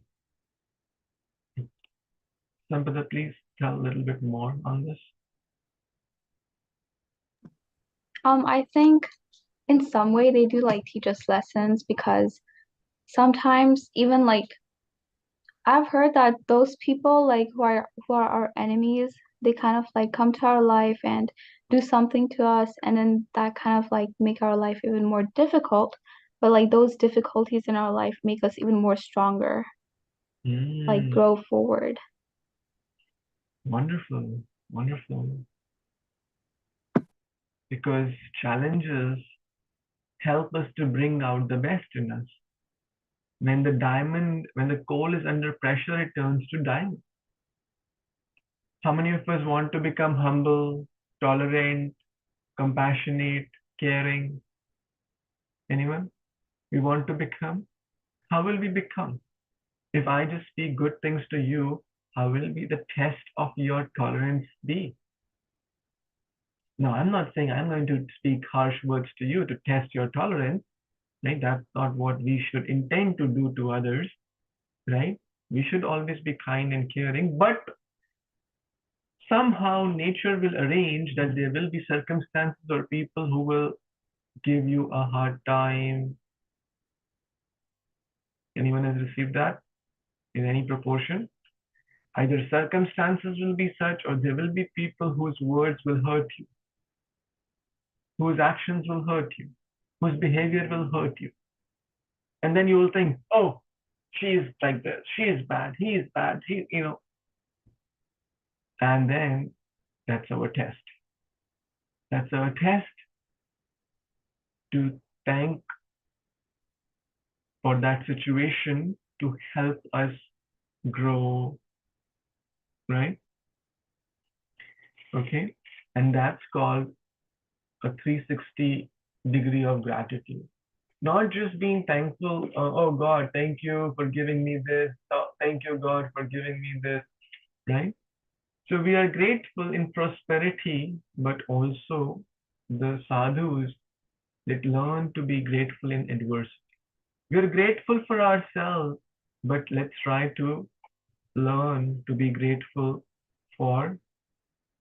Sampada, please tell a little bit more on this. I think in some way they do like teach us lessons, because sometimes even like I've heard that those people like who are our enemies, they kind of like come to our life and do something to us, and then that kind of like make our life even more difficult. But like those difficulties in our life make us even more stronger, like grow forward. Wonderful. Wonderful. Because challenges help us to bring out the best in us. When the coal is under pressure, it turns to diamond. How many of us want to become humble, tolerant, compassionate, caring? Anyone? We want to become? How will we become? If I just speak good things to you, how will be the test of your tolerance be? No, I'm not saying I'm going to speak harsh words to you to test your tolerance, right? That's not what we should intend to do to others, right? We should always be kind and caring, but somehow nature will arrange that there will be circumstances or people who will give you a hard time. Anyone has received that in any proportion? Either circumstances will be such, or there will be people whose words will hurt you, whose actions will hurt you, whose behavior will hurt you. And then you will think, oh, she is like this, she is bad, he is bad, and then that's our test. That's our test to thank for that situation to help us grow, right? Okay. And that's called a 360 degree of gratitude. Not just being thankful, oh God, thank you for giving me this. Oh, thank you, God, for giving me this, right? So we are grateful in prosperity, but also the sadhus that learn to be grateful in adversity. We are grateful for ourselves, but let's try to learn to be grateful for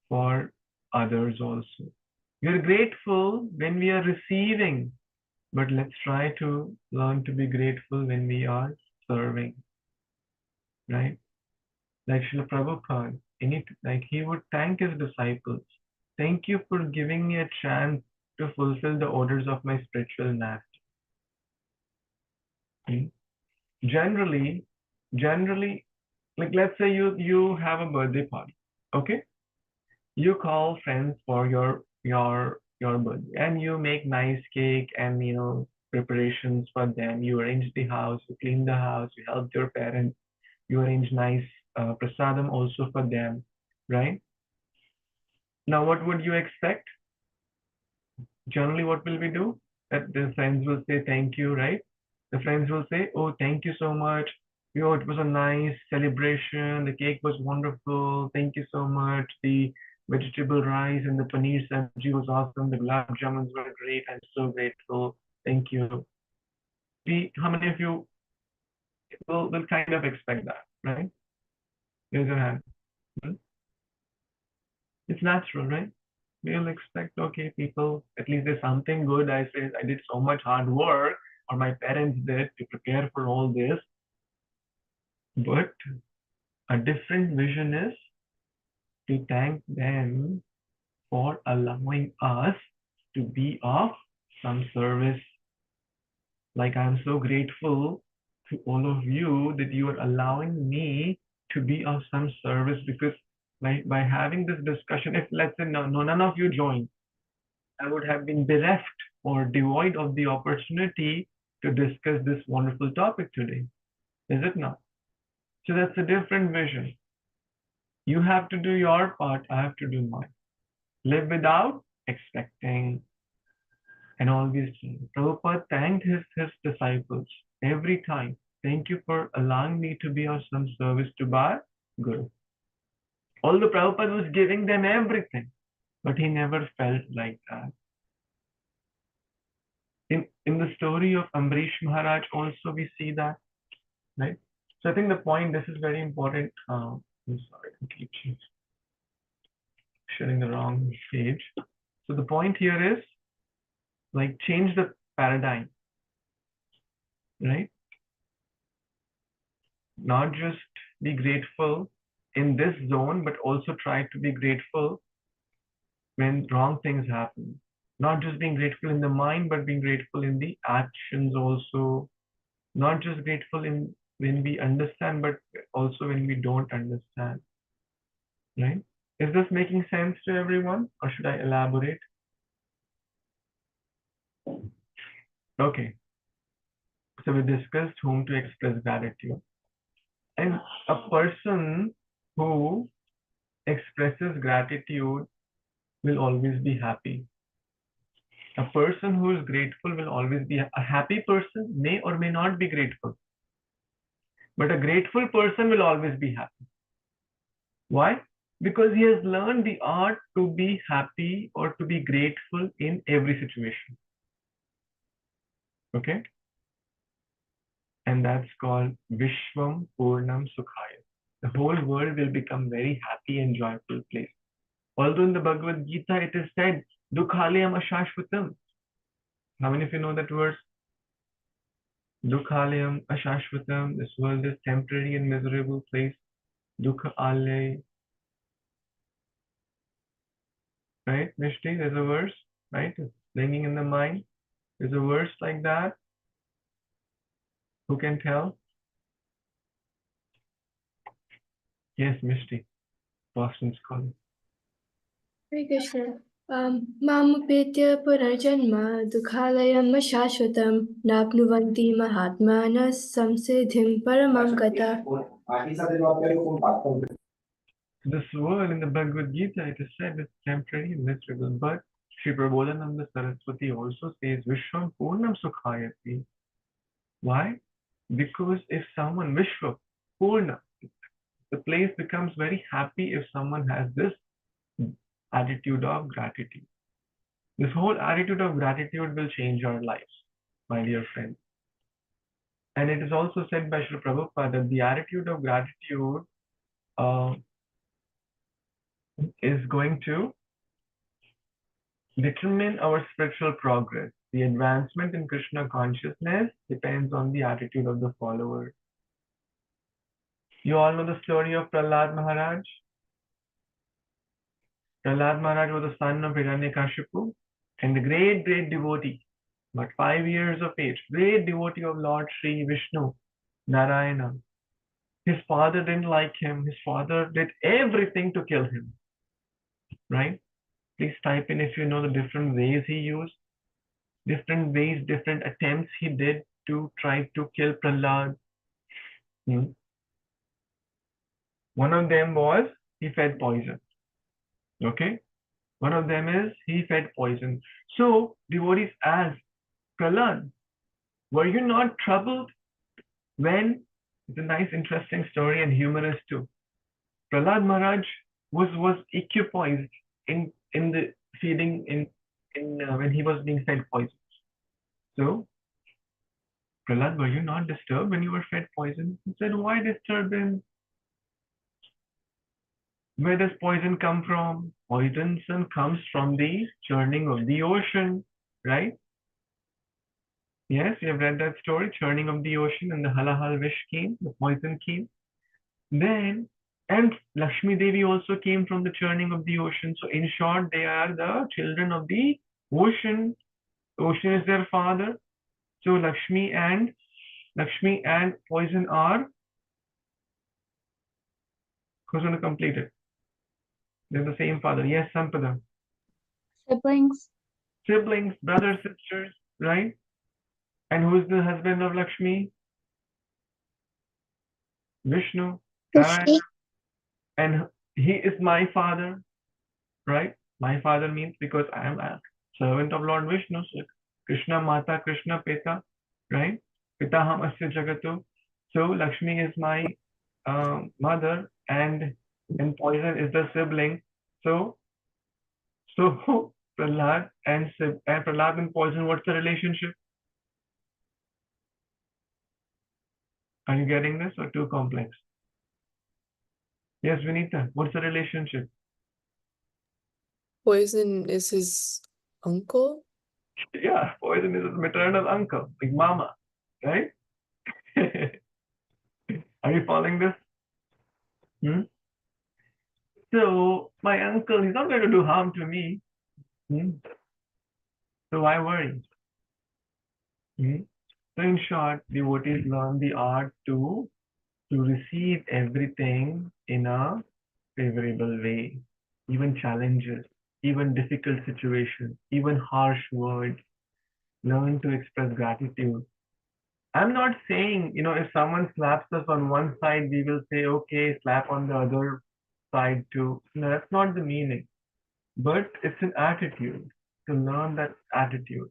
others also. We are grateful when we are receiving, but let's try to learn to be grateful when we are serving, right? Like Srila Prabhupada, like he would thank his disciples. Thank you for giving me a chance to fulfill the orders of my spiritual master. Hmm? Generally, like let's say you have a birthday party, okay? You call friends for your birthday, and you make nice cake and preparations for them. You arrange the house, you clean the house, you help your parents, you arrange nice prasadam also for them, right? Now, what would you expect? Generally, what will we do? That the friends will say thank you, right? The friends will say, oh, thank you so much. It was a nice celebration. The cake was wonderful. Thank you so much. The vegetable rice and the paneer sabji was awesome. The gulab jamuns were great. I'm so grateful. Thank you. How many of you will kind of expect that, right? Raise your hand. Hmm? It's natural, right? We'll expect, okay, people, at least there's something good. I did so much hard work, or my parents did to prepare for all this. But a different vision is to thank them for allowing us to be of some service. Like I'm so grateful to all of you that you are allowing me to be of some service, because by having this discussion, if let's say none of you join, I would have been bereft or devoid of the opportunity to discuss this wonderful topic today. Is it not? So that's a different vision. You have to do your part, I have to do mine. Live without expecting and all these things. Prabhupada thanked his disciples every time. Thank you for allowing me to be of some service to Bhai Guru. Although Prabhupada was giving them everything, but he never felt like that. In the story of Ambrish Maharaj also we see that, right? So I think the point, this is very important. I'm sorry, I keep sharing the wrong page. So the point here is like change the paradigm, right? Not just be grateful in this zone, but also try to be grateful when wrong things happen. Not just being grateful in the mind, but being grateful in the actions also. Not just grateful in when we understand, but also when we don't understand, right? Is this making sense to everyone, or should I elaborate? Okay, so we discussed whom to express gratitude. And a person who expresses gratitude will always be happy. A person who is grateful will always be a happy person, may or may not be grateful. But a grateful person will always be happy. Why? Because he has learned the art to be happy or to be grateful in every situation. Okay? And that's called Vishwam Purnam Sukhaya. The whole world will become very happy and joyful place. Although in the Bhagavad Gita it is said, Dukhalayam Ashashvatam. How many of you know that verse? Dukhalayam Ashashvatam. This world is temporary and miserable place. Dukha alay. Right, Mishti? There's a verse, right? It's ringing in the mind. There's a verse like that. Who can tell? Yes, Mishti. Boston's calling. Hare Krishna. Mamupetya punarjanma dukhalayam shashvatam napnuvanti mahatmana samsiddhim paramam gata. This world in the Bhagavad Gita, it is said it's temporary and miserable, but Sri Prabodhananda Saraswati also says Vishwam Purnam Sukhayati. Why? Because if someone, Vishwa, Purna, the place becomes very happy if someone has this attitude of gratitude. This whole attitude of gratitude will change our lives, my dear friends. And it is also said by Srila Prabhupada that the attitude of gratitude is going to determine our spiritual progress. The advancement in Krishna consciousness depends on the attitude of the follower. You all know the story of Prahlad Maharaj. Prahlad Maharaj was the son of Hiranyakashipu and a great, great devotee, about 5 years of age, great devotee of Lord Sri Vishnu, Narayana. His father didn't like him. His father did everything to kill him, right? Please type in if you know the different ways he used, different ways, different attempts he did to try to kill Prahlad. One of them was he fed poison. Okay? One of them is he fed poison. So devotees asked, Prahlad, were you not troubled when, it's a nice interesting story and humorous too. Prahlad Maharaj was equipoised in the feeding when he was being fed poison. So Prahlad, were you not disturbed when you were fed poison? He said, why disturbance? Where does poison come from? Poison comes from the churning of the ocean, right? Yes, you have read that story, churning of the ocean, and the halahal vish came, the poison came. Then, and Lakshmi Devi also came from the churning of the ocean. So in short, they are the children of the ocean. The ocean is their father. So Lakshmi and poison are, who's going to complete it? They're the same father. Yes, Sampada. Siblings. Siblings, brothers, sisters, right? And who is the husband of Lakshmi? Vishnu. Vishnu. And he is my father, right? My father means because I am a servant of Lord Vishnu. So Krishna Mata, Krishna Peta, right? Pitaham Asya Jagatu. So Lakshmi is my mother, and poison is the sibling. So Prahlad and Prahlad and poison, what's the relationship? Are you getting this or too complex? Yes, Vinita, what's the relationship? Poison is his uncle? Yeah, poison is his maternal uncle, like mama, right? Are you following this? Hmm? So my uncle, he's not going to do harm to me. Hmm? So why worry? Hmm? So in short, devotees learn the art to receive everything in a favorable way, even challenges, even difficult situations, even harsh words. Learn to express gratitude. I'm not saying, if someone slaps us on one side, we will say, okay, slap on the other side too. No, that's not the meaning. But it's an attitude, to learn that attitude,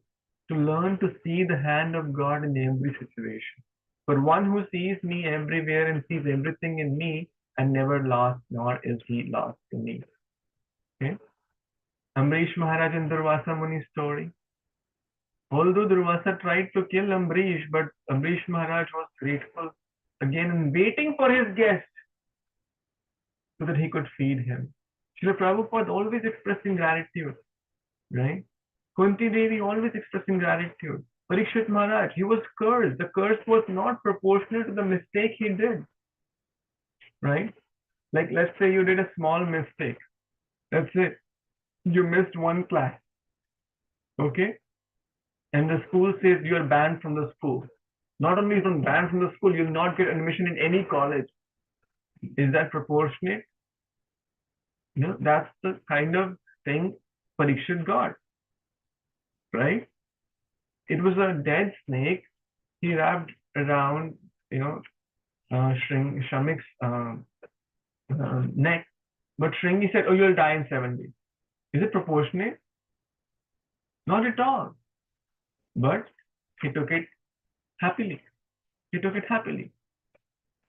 to learn to see the hand of God in every situation. For one who sees me everywhere and sees everything in me and never lost, nor is he lost to me. Okay? Amrish Maharaj and Durvasa Muni's story. Although Durvasa tried to kill Amrish, but Amrish Maharaj was grateful again and waiting for his guest so that he could feed him. Srila Prabhupada always expressing gratitude, right? Kunti Devi always expressing gratitude. Parikshit Maharaj, he was cursed. The curse was not proportional to the mistake he did, right? Like, let's say you did a small mistake. Let's say you missed one class, okay? And the school says you are banned from the school. Not only is one banned from the school, you'll not get admission in any college. Is that proportionate? That's the kind of thing Parikshit got, right? It was a dead snake. He wrapped around, Shramik's neck. But Shringi said, oh, you'll die in 7 days. Is it proportionate? Not at all. But he took it happily. He took it happily.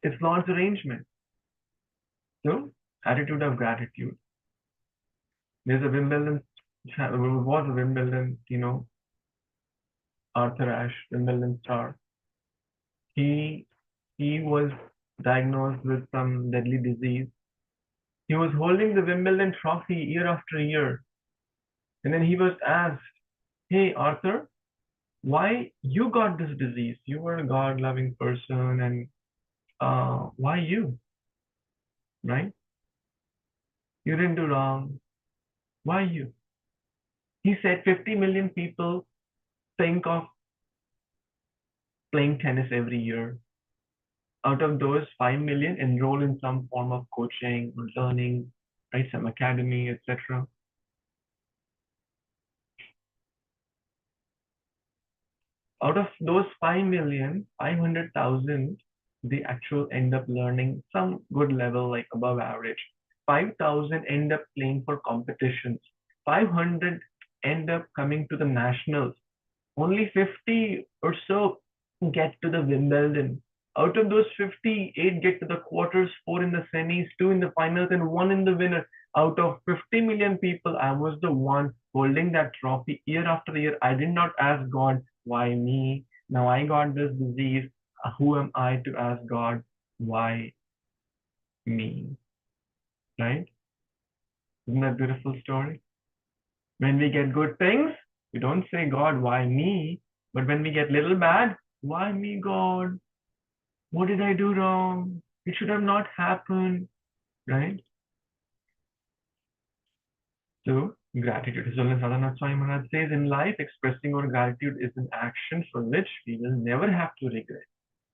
It's Lord's arrangement. So, attitude of gratitude. There's a Wimbledon, was a Wimbledon, Arthur Ashe, Wimbledon star. He was diagnosed with some deadly disease. He was holding the Wimbledon trophy year after year. And then he was asked, hey, Arthur, why you got this disease? You were a God-loving person, and why you? Right? You didn't do wrong. Why you? He said 50 million people think of playing tennis every year. Out of those, 5 million enroll in some form of coaching or learning, right? Some academy, etc. Out of those 5 million, 500,000, they actually end up learning some good level, like above average. 5,000 end up playing for competitions. 500 end up coming to the nationals. Only 50 or so get to the Wimbledon. Out of those 50, 8 get to the quarters, 4 in the semis, 2 in the finals, and 1 in the winner. Out of 50 million people, I was the one holding that trophy year after year. I did not ask God, why me? Now I got this disease. Who am I to ask God, why me? Right? Isn't that a beautiful story? When we get good things, we don't say, God, why me? But when we get little bad, why me, God? What did I do wrong? It should have not happened, right? So, gratitude. So, Sadhanath Swami Maharaj says, in life, expressing our gratitude is an action for which we will never have to regret.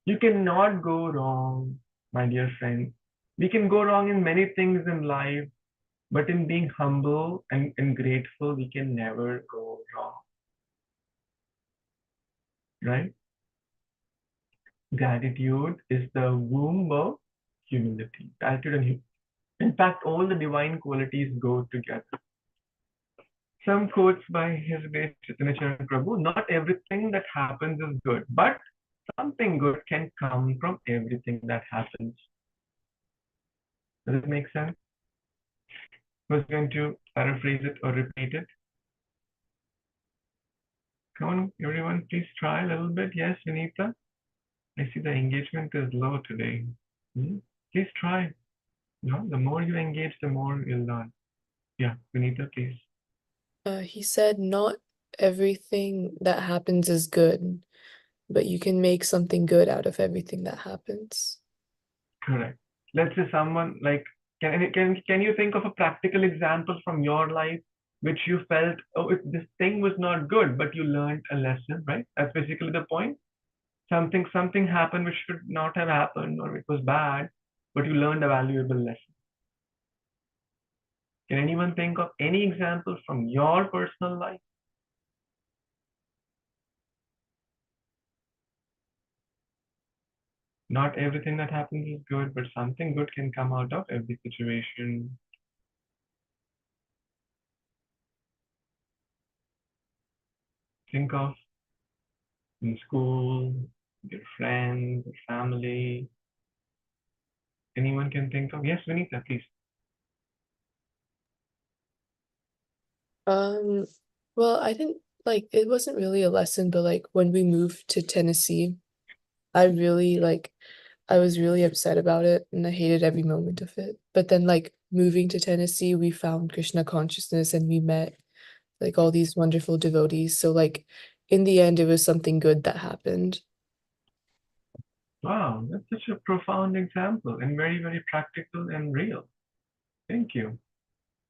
You cannot go wrong, my dear friend. We can go wrong in many things in life, but in being humble and grateful, we can never go wrong, right? Gratitude is the womb of humility. Gratitude and humility. In fact, all the divine qualities go together. Some quotes by His Grace Chaitanya Charan Prabhu, not everything that happens is good, but something good can come from everything that happens. Does it make sense? Who's going to paraphrase it or repeat it? Come on, everyone, please try a little bit. Yes, Vinita. I see the engagement is low today. Please try. No, the more you engage, the more you'll learn. Yeah, Vinita, please. He said not everything that happens is good, but you can make something good out of everything that happens. Correct. Let's say someone like, can you think of a practical example from your life which you felt, oh, this thing was not good, but you learned a lesson, right? That's basically the point. Something happened which should not have happened, or it was bad, but you learned a valuable lesson. Can anyone think of any example from your personal life? Not everything that happens is good, but something good can come out of every situation. Think of in school, your friends, your family. Anyone can think of? Yes, Vinita, please. Well, I didn't like it wasn't really a lesson, but like when we moved to Tennessee, I was really upset about it and I hated every moment of it. But then like moving to Tennessee, we found Krishna consciousness and we met like all these wonderful devotees. So like in the end, it was something good that happened. Wow, that's such a profound example and very, very practical and real. Thank you.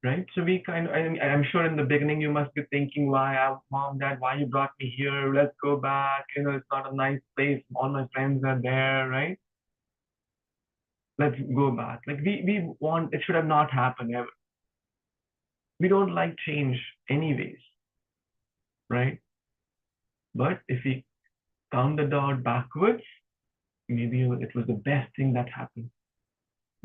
Right? So we I'm sure in the beginning you must be thinking, mom, dad, why you brought me here? Let's go back. It's not a nice place. All my friends are there, right? Let's go back. Like we want, it should have not happened ever. We don't like change anyways, right? But if we count the dot backwards, maybe it was the best thing that happened,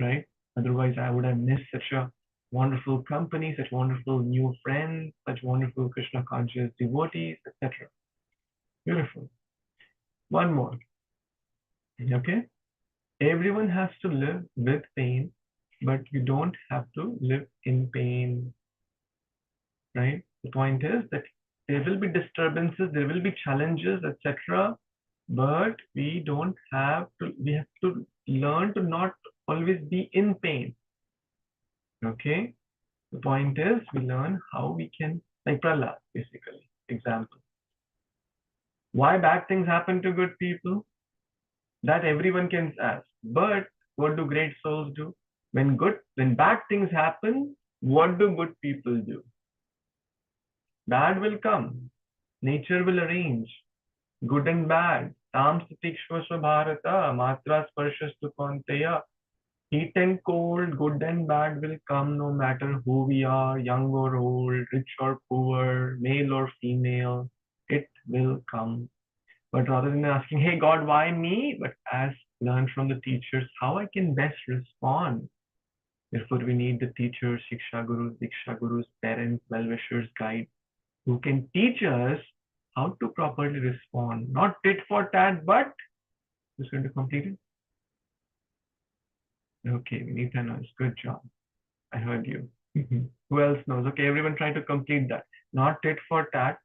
right? Otherwise, I would have missed such a wonderful company, such wonderful new friends, such wonderful Krishna conscious devotees, etc. Beautiful. One more. Okay? Everyone has to live with pain, but you don't have to live in pain, right? The point is that there will be disturbances, there will be challenges, etc. But we have to learn to not always be in pain. Okay? The point is we learn how we can, like Prahlad, basically, example. Why bad things happen to good people? That everyone can ask. But what do great souls do? When bad things happen, what do good people do? Bad will come. Nature will arrange. Good and bad. Tam satikshvasva bharata, matra sparshastu kaunteya. Heat and cold, good and bad will come no matter who we are, young or old, rich or poor, male or female. It will come. But rather than asking, hey God, why me? But learn from the teachers how I can best respond. Therefore, we need the teachers, Shiksha Gurus, Diksha Gurus, parents, well-wishers, guides, who can teach us how to properly respond. Not tit for tat, but who's going to complete it? Okay, Vinita knows. Good job. I heard you. Who else knows? Okay, everyone try to complete that. Not tit for tat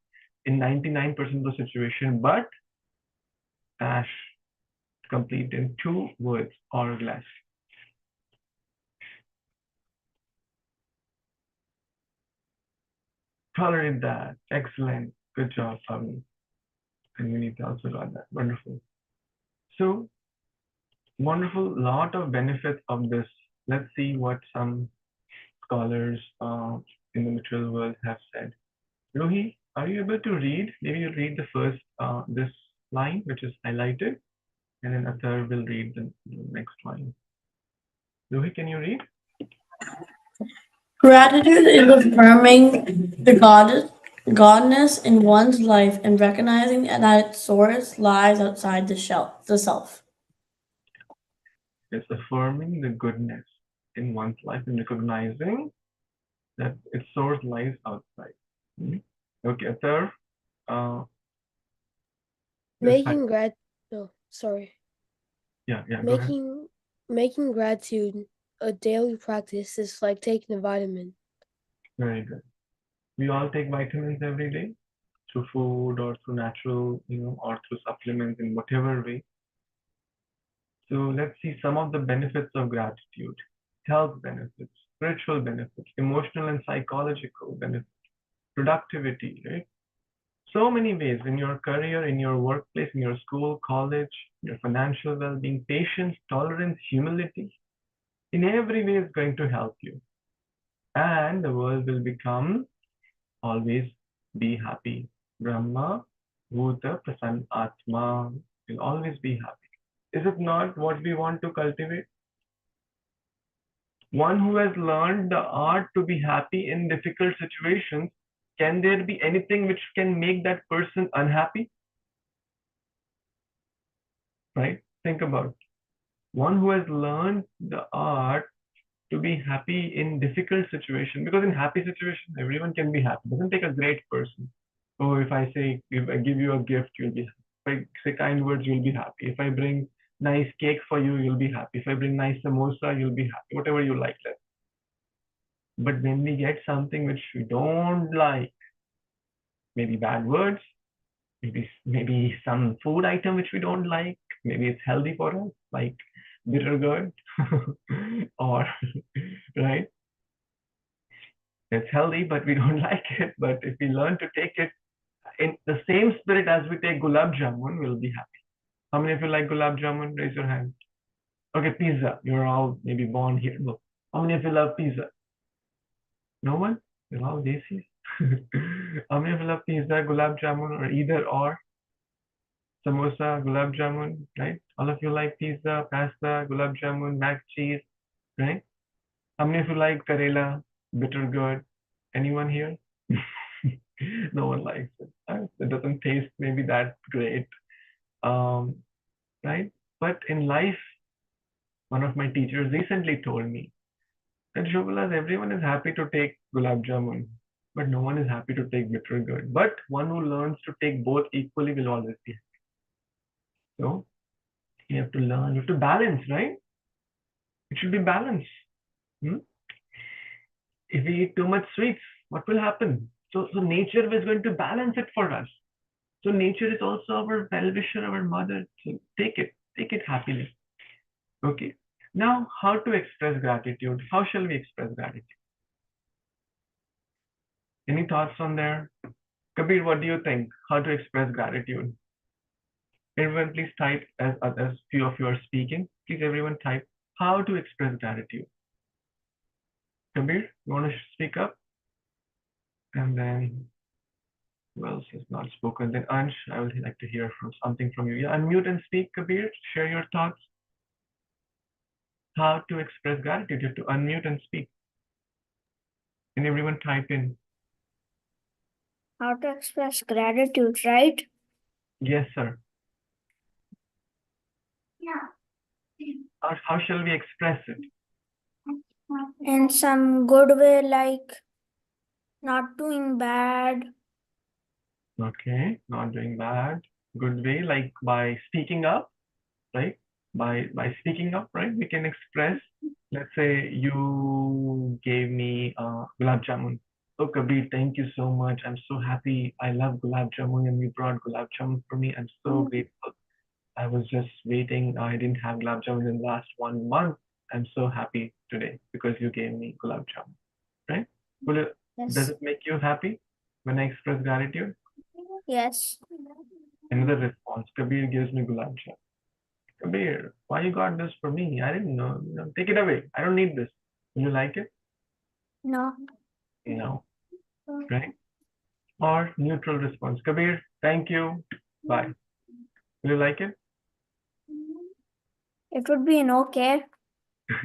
in 99% of the situation, but dash complete in 2 words or less. Tolerate that. Excellent. Good job, Pavni. And we need to also learn that. Wonderful. So, wonderful. Lot of benefits of this. Let's see what some scholars in the material world have said. Rohi, are you able to read? Maybe you'll read the first, this line, which is highlighted, and then Athar will read the next line. Rohi, can you read? Gratitude is affirming the godness in one's life and recognizing that its source lies outside the self. It's affirming the goodness in one's life and recognizing that its source lies outside. Okay, Athar, Making no, sorry. yeah, go ahead. Making gratitude a daily practice is like taking a vitamin. Very good. We all take vitamins every day. through food or through natural, or through supplements in whatever way. So let's see some of the benefits of gratitude: health benefits, spiritual benefits, emotional and psychological benefits, productivity, right? So many ways in your career, in your workplace, in your school, college, your financial well-being, patience, tolerance, humility. In every way is going to help you. And the world will become always be happy. Brahma, Bhuta, Prasanna, Atma will always be happy. Is it not what we want to cultivate? One who has learned the art to be happy in difficult situations, can there be anything which can make that person unhappy? Right? Think about it. One who has learned the art to be happy in difficult situations, because in happy situations, everyone can be happy. It doesn't take a great person. Oh, if I give you a gift, you'll be happy. If I say kind words, you'll be happy. If I bring nice cake for you, you'll be happy. If I bring nice samosa, you'll be happy. Whatever you like. But when we get something which we don't like, maybe bad words, maybe some food item which we don't like, maybe it's healthy for us, like bitter gourd, or right? It's healthy, but we don't like it. But if we learn to take it in the same spirit as we take gulab jamun, we'll be happy. How many of you like gulab jamun? Raise your hand. Okay, pizza. You're all maybe born here. No. How many of you love pizza? No one? You're all desis. How many of you love pizza, gulab jamun, or either or? Samosa, gulab jamun, right? All of you like pizza, pasta, gulab jamun, mac cheese, right? How many of you like Karela, bitter gourd? Anyone here? No one likes it. Right? It doesn't taste maybe that great, right? But in life, one of my teachers recently told me that Shobhalas, everyone is happy to take gulab jamun, but no one is happy to take bitter gourd. But one who learns to take both equally will always be happy. So you have to learn, you have to balance, right? It should be balanced. If we eat too much sweets, what will happen? So nature is going to balance it for us. So nature is also our well-wisher, our mother. So take it happily. Okay. Now, how to express gratitude? How shall we express gratitude? Any thoughts on there? Kabir, what do you think? How to express gratitude? Everyone, please type as few of you are speaking. Please, everyone type how to express gratitude. Kabir, you want to speak up? And then who else has not spoken? Then Ansh, I would like to hear something from you. Yeah, unmute and speak, Kabir. Share your thoughts. How to express gratitude? You have to unmute and speak. And everyone type in. How to express gratitude, right? Yes, sir. How shall we express it? In some good way, like not doing bad. Okay, not doing bad. Good way, like by speaking up, right? By speaking up, right? We can express. Let's say you gave me gulab jamun. Oh, Kabir, thank you so much. I'm so happy. I love gulab jamun, and you brought gulab jamun for me. I'm so grateful. I was just waiting. I didn't have gulab jamun in the last 1 month. I'm so happy today because you gave me gulab jamun, right? Does Yes. it make you happy when I express gratitude? Yes. Another response, Kabir gives me gulab jamun. Kabir, why you got this for me? I didn't know. Take it away. I don't need this. Will you like it? No. No. Right? Or neutral response. Kabir, thank you. Bye. Will you like it? It would be an okay.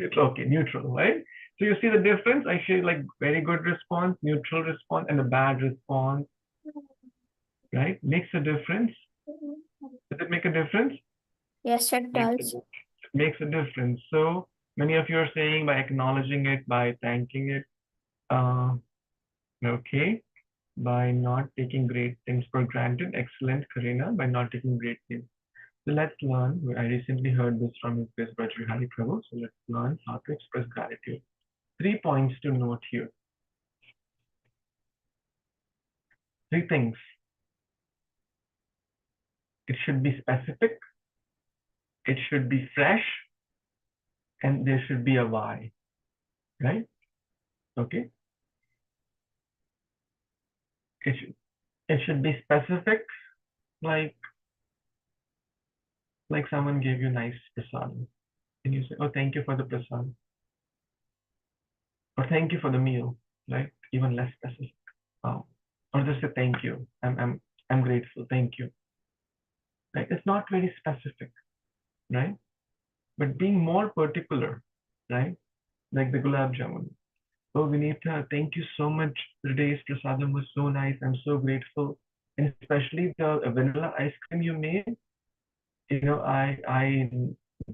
It's okay. Neutral, right? So you see the difference? I say like very good response, neutral response, and a bad response. Right? Makes a difference. Does it make a difference? Yes, it does. Makes a difference. So many of you are saying by acknowledging it, by thanking it. Okay. By not taking great things for granted. Excellent, Karina, by not taking great things. So let's learn. I recently heard this from His Grace Hari Prabhu. So let's learn how to express gratitude. 3 points to note here. 3 things. it should be specific, it should be fresh, and there should be a why, right? Okay. It should be specific, like someone gave you nice prasad, and you say, "Oh, thank you for the prasad," or "Thank you for the meal," right? Even less specific. Or just say, "Thank you. I'm grateful. Thank you." Right? It's not very specific, right? But being more particular, right? Like the gulab jamun. "Oh, Vinita, thank you so much. Today's prasadam was so nice. I'm so grateful." And especially the vanilla ice cream you made. You know, I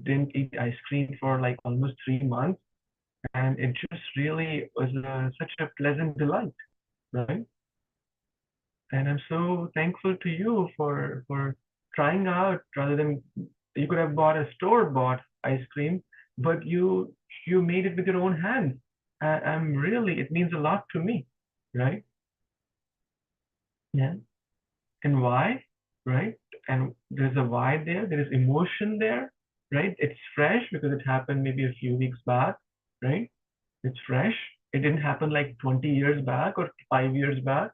didn't eat ice cream for like almost 3 months, and it just really was such a pleasant delight, right? And I'm so thankful to you for trying out rather than you could have bought a store-bought ice cream, but you made it with your own hands. I'm really, it means a lot to me, right? Yeah. And why, right? And there's a why there. There is emotion there, right? It's fresh because it happened maybe a few weeks back, right? It's fresh. It didn't happen like 20 years back or 5 years back.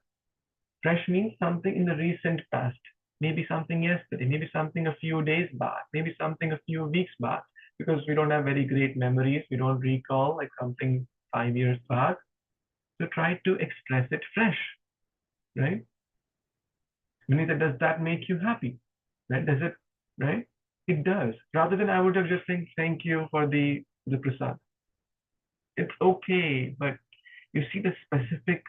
Fresh means something in the recent past, maybe something yesterday, maybe something a few days back, maybe something a few weeks back, because we don't have very great memories. We don't recall like something 5 years back. So try to express it fresh, right? Vinita, does that make you happy? Right? Does it, right? It does. Rather than I would have just saying thank you for the prasad. It's okay, but you see the specific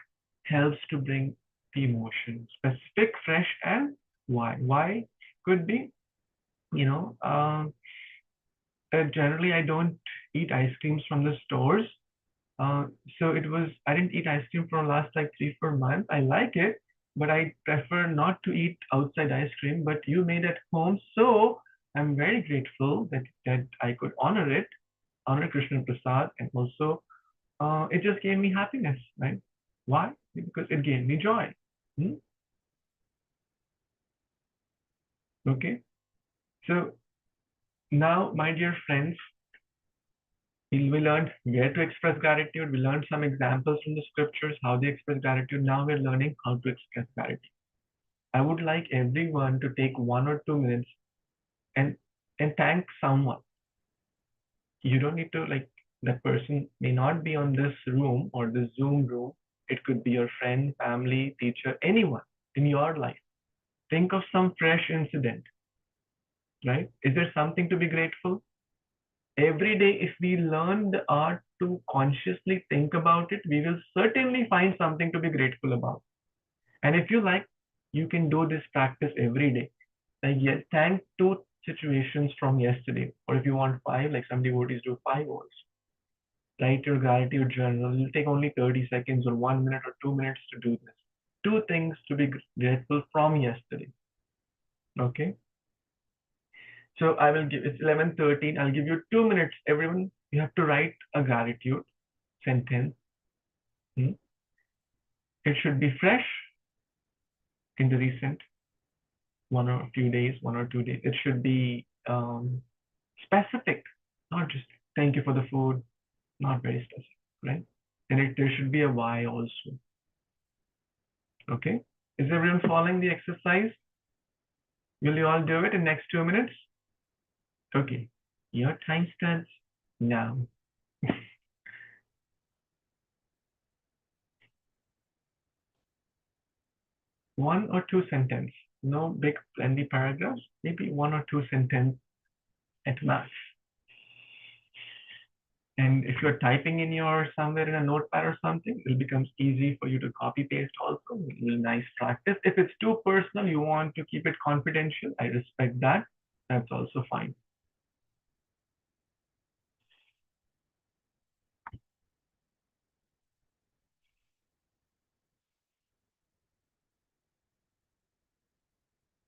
helps to bring the emotion. Specific, fresh, and why. Why could be, you know, generally I don't eat ice creams from the stores. So I didn't eat ice cream for the last like 3-4 months. I like it, but I prefer not to eat outside ice cream. But you made at home, so I'm very grateful that I could honor Krishna Prasad, and also it just gave me happiness, right? Why? Because it gave me joy. Okay. So now, my dear friends, we learned where to express gratitude. We learned some examples from the scriptures, how they express gratitude. Now we're learning how to express gratitude. I would like everyone to take 1 or 2 minutes and thank someone. You don't need to like that person may not be on this room or this Zoom room. It could be your friend, family, teacher, anyone in your life. Think of some fresh incident, right? Is there something to be grateful? Every day, if we learn the art to consciously think about it, we will certainly find something to be grateful about. And if you like, you can do this practice every day. Like, yes, thank 2 situations from yesterday. Or if you want 5, like some devotees do 5 hours. Write your gratitude journal. It'll take only 30 seconds or 1 minute or 2 minutes to do this. 2 things to be grateful from yesterday. Okay. So I will give, it's 11:13. I'll give you 2 minutes. Everyone, you have to write a gratitude sentence. It should be fresh in the recent 1 or 2 days, 1 or 2 days. It should be specific, not just thank you for the food, not very specific, right? And there should be a why also. Okay. Is everyone following the exercise? Will you all do it in next 2 minutes? Okay. Your time starts now. One or two sentence, no big lengthy paragraphs, maybe 1 or 2 sentences at max. And if you're typing in your somewhere in a notepad or something, it becomes easy for you to copy paste also. A little nice practice. If it's too personal, you want to keep it confidential, I respect that. That's also fine.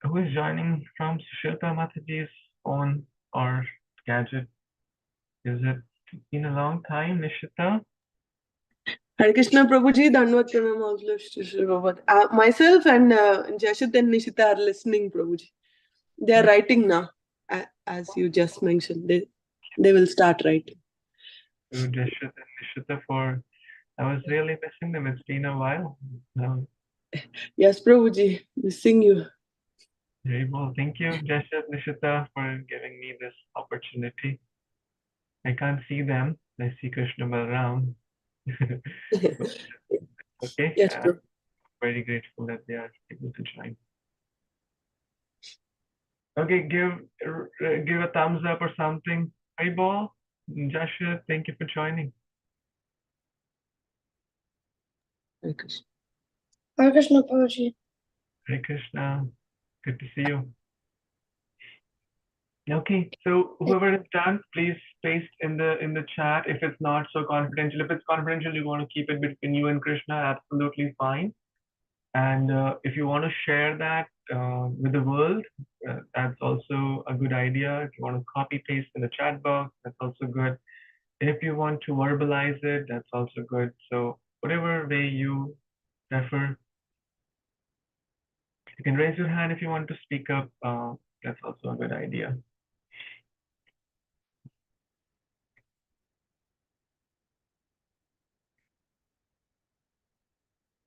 Who is joining from Shilpa Mataji's phone or gadget? Is it been a long time, Nishita? Hare Krishna Prabhuji, Dandavat Pranam, myself and Jashit and Nishita are listening, Prabhuji. They are writing now, as you just mentioned. They will start writing. To Jashat and Nishita for, I was really missing them. It's been a while. Yes, Prabhuji, missing you. Very well. Thank you, Jashat, Nishita, for giving me this opportunity. I can't see them. I see Krishna Balaram. Okay. Yes, Prabhu. Very grateful that they are able to join. Okay, give a thumbs up or something. Hey, Ball, Joshua, thank you for joining. Hare Krishna. Hare Krishna, Prabhuji. Hare Krishna, good to see you. Okay, so whoever is done, please paste in the chat if it's not so confidential. If it's confidential, you want to keep it between you and Krishna, absolutely fine. And if you want to share that with the world, that's also a good idea. If you want to copy paste in the chat box, that's also good. If you want to verbalize it, that's also good. So whatever way you prefer, you can raise your hand if you want to speak up. That's also a good idea.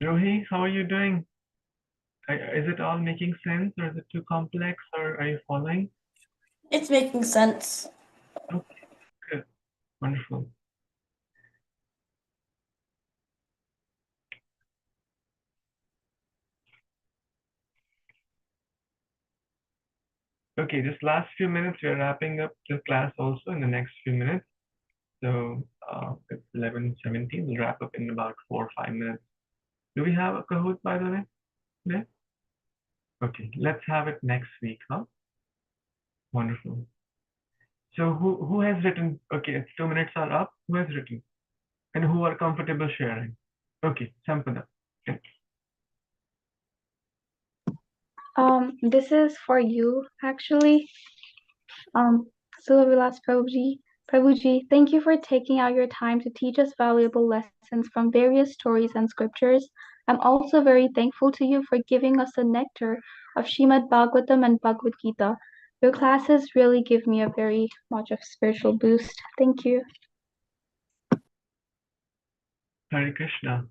Rohi, how are you doing? Is it all making sense, or is it too complex, or are you following? It's making sense. Okay, good, wonderful. Okay, just last few minutes, we're wrapping up the class also in the next few minutes. So it's 11:17. We'll wrap up in about 4 or 5 minutes. Do we have a Kahoot, by the way? Yeah? Okay, let's have it next week, huh? Wonderful. So who has written? Okay, it's 2 minutes are up. Who has written? And who are comfortable sharing? Okay, Sampada. Okay. This is for you actually. Srila Prabhuji, thank you for taking out your time to teach us valuable lessons from various stories and scriptures. I'm also very thankful to you for giving us the nectar of Srimad Bhagavatam and Bhagavad Gita. Your classes really give me a very much of spiritual boost. Thank you. Hare Krishna.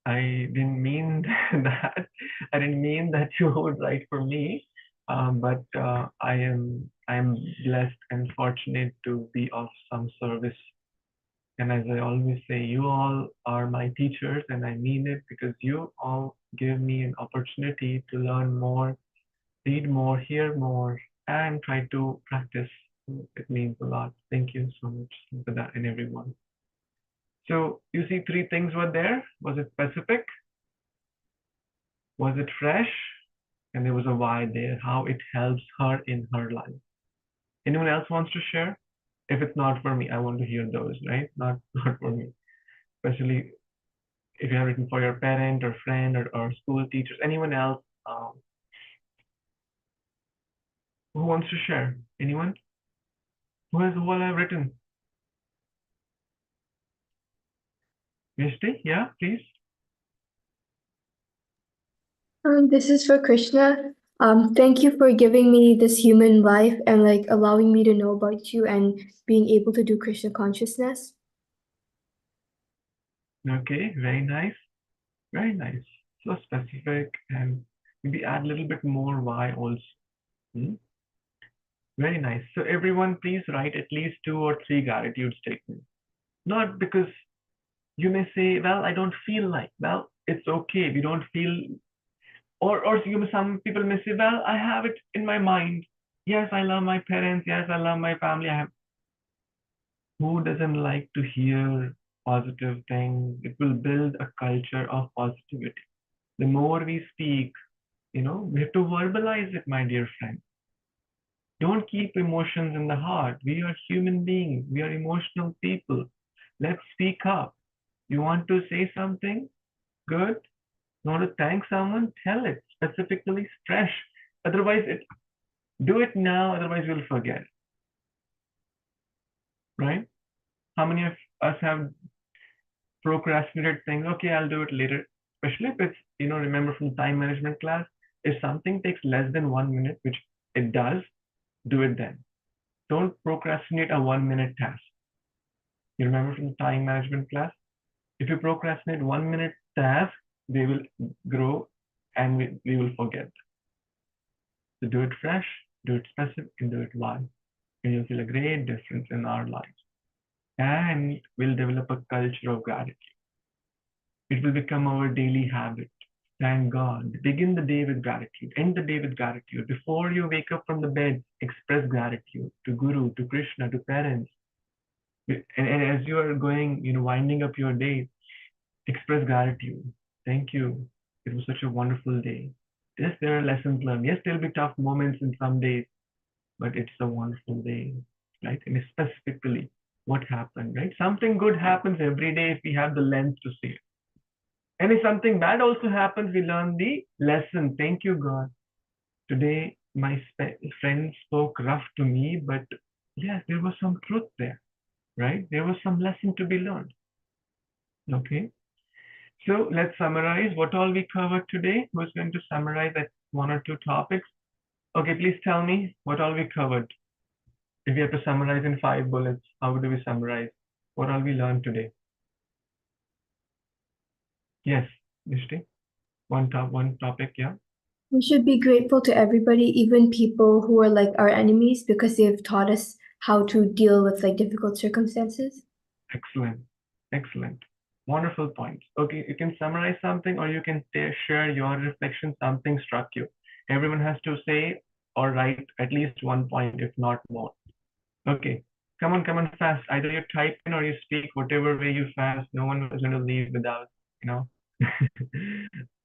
I didn't mean that. I didn't mean that you would write for me. But I am blessed and fortunate to be of some service. And as I always say, you all are my teachers, and I mean it, because you all give me an opportunity to learn more, read more, hear more, and try to practice. It means a lot. Thank you so much for that, and everyone. So you see 3 things were there. Was it specific? Was it fresh? And there was a why there, how it helps her in her life. Anyone else wants to share? If it's not for me, I want to hear those, right? Not for me. Especially if you have written for your parent or friend or school teachers, anyone else who wants to share? Anyone? Who all have written? Mishti, yeah, please. This is for Krishna. Thank you for giving me this human life and like allowing me to know about you and being able to do Krishna consciousness. Okay, very nice. Very nice. So specific, and maybe add a little bit more why also. Very nice. So everyone, please write at least 2 or 3 gratitude statements. Not because you may say, well, I don't feel like. Well, it's okay. We don't feel, or some people may say, well, I have it in my mind. Yes, I love my parents. Yes, I love my family. Who doesn't like to hear positive things? It will build a culture of positivity. The more we speak, we have to verbalize it, my dear friend. Don't keep emotions in the heart. We are human beings. We are emotional people. Let's speak up. You want to say something? Good. You want to thank someone? Tell it specifically, fresh. Otherwise, do it now. Otherwise, we'll forget. Right? How many of us have procrastinated things? Okay, I'll do it later. Especially if it's, remember from time management class, if something takes less than 1 minute, which it does, do it then. Don't procrastinate a 1-minute task. You remember from the time management class? If you procrastinate 1-minute task, they will grow and we will forget. So do it fresh, do it specific, and do it why. And you'll feel a great difference in our lives. And we'll develop a culture of gratitude. It will become our daily habit. Thank God. Begin the day with gratitude. End the day with gratitude. Before you wake up from the bed, express gratitude to Guru, to Krishna, to parents. And as you are going, winding up your day, express gratitude. Thank you. It was such a wonderful day. Yes, there are lessons learned. Yes, there'll be tough moments in some days, but it's a wonderful day, right? And specifically, what happened, right? Something good happens every day if we have the lens to see it. And if something bad also happens, we learn the lesson. Thank you, God. Today, my friend spoke rough to me, but yes, there was some truth there, right? There was some lesson to be learned. Okay. So let's summarize what all we covered today. Who's going to summarize that 1 or 2 topics? Okay, please tell me what all we covered. If we have to summarize in 5 bullets, how do we summarize? What all we learned today? Yes, Nishti. One topic, yeah. We should be grateful to everybody, even people who are like our enemies, because they've taught us how to deal with like difficult circumstances. Excellent. Excellent. Wonderful points. Okay, you can summarize something or you can share your reflection, something struck you. Everyone has to say or write at least 1 point, if not more. Okay, come on fast. Either you type in or you speak, whatever way you fast. No one is going to leave without,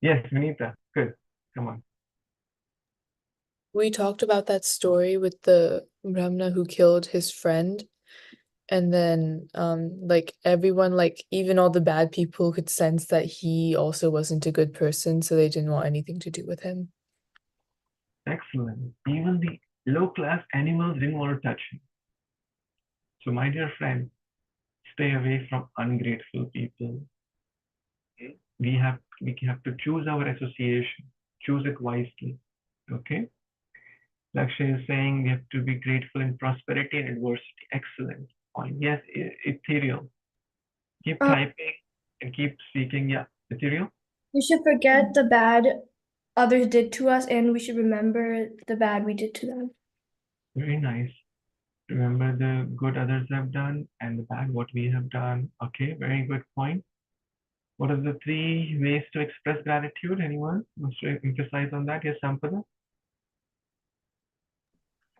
Yes, Vinita, good. Come on. We talked about that story with the Brahmana who killed his friend. And then, like everyone, like even all the bad people could sense that he also wasn't a good person, so they didn't want anything to do with him. Excellent. Even the low-class animals didn't want to touch him. So, my dear friend, stay away from ungrateful people. We have to choose our association. Choose it wisely. Okay. Lakshay is saying we have to be grateful in prosperity and adversity. Excellent point. Yes, ethereal. Keep typing and keep speaking. Yeah, ethereal. We should forget the bad others did to us, and we should remember the bad we did to them. Very nice. Remember the good others have done and the bad what we have done. Okay, very good point. What are the 3 ways to express gratitude? Anyone wants to emphasize on that? Yes, Sampada.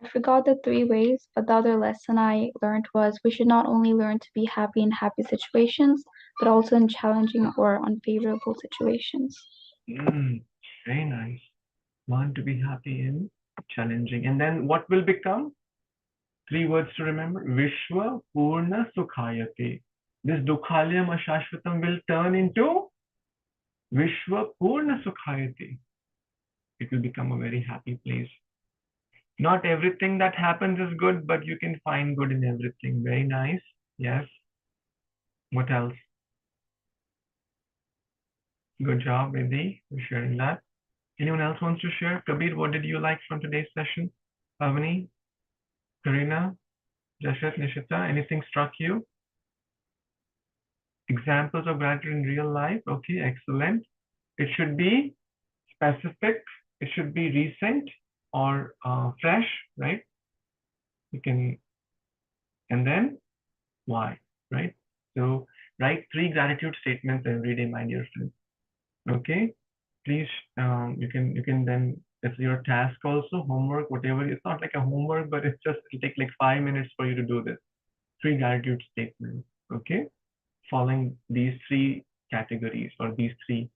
I forgot the 3 ways, but the other lesson I learned was we should not only learn to be happy in happy situations, but also in challenging or unfavorable situations. Very nice. Learn to be happy in challenging. And then what will become? 3 words to remember. Vishwa Purna Sukhayate. This Dukhalyam Ashashvatam will turn into Vishwa Purna Sukhayate. It will become a very happy place. Not everything that happens is good, but you can find good in everything. Very nice. Yes. What else? Good job, Vidhi, for sharing that. Anyone else wants to share? Kabir, what did you like from today's session? Pavani, Karina, Jashat, Nishita, anything struck you? Examples of gratitude in real life? Okay, excellent. It should be specific. It should be recent or fresh, right? You can, and then why, right? So write 3 gratitude statements every day, my dear friends. Okay, please, you can then, it's your task also, homework, whatever. It's not like a homework, but it'll take like 5 minutes for you to do this. 3 gratitude statements, okay? Following these 3 categories or these 3.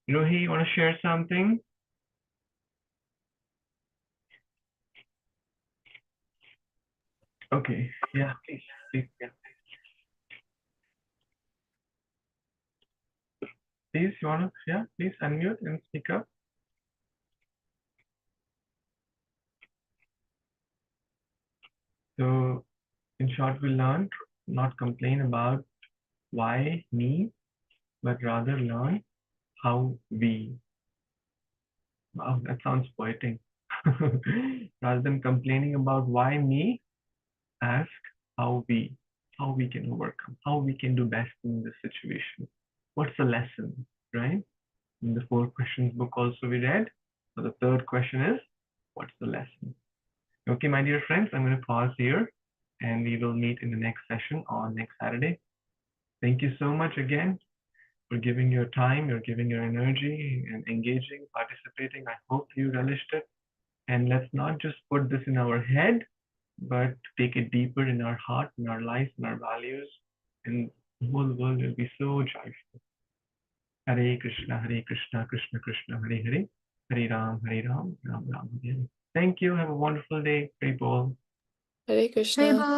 Rohi, you want to share something? Okay, yeah, please, yeah. Please, you want to, yeah, please unmute and speak up. So, in short, we learned not complain about why me, but rather learn how we. Wow, that sounds poetic. Rather than complaining about why me, ask how we can overcome, how we can do best in this situation. What's the lesson, right? In the 4 questions book also we read. So the third question is, what's the lesson? Okay, my dear friends, I'm going to pause here and we will meet in the next session on next Saturday. Thank you so much again for giving your time, you're giving your energy and engaging, participating. I hope you relished it. And let's not just put this in our head, but take it deeper in our heart, in our lives, in our values, and the whole world will be so joyful. Hare Krishna, Krishna Krishna, Hare Hare, Hare Ram, Ram Ram, Hare Hare. Thank you. Have a wonderful day. Pray ball. Hare Krishna.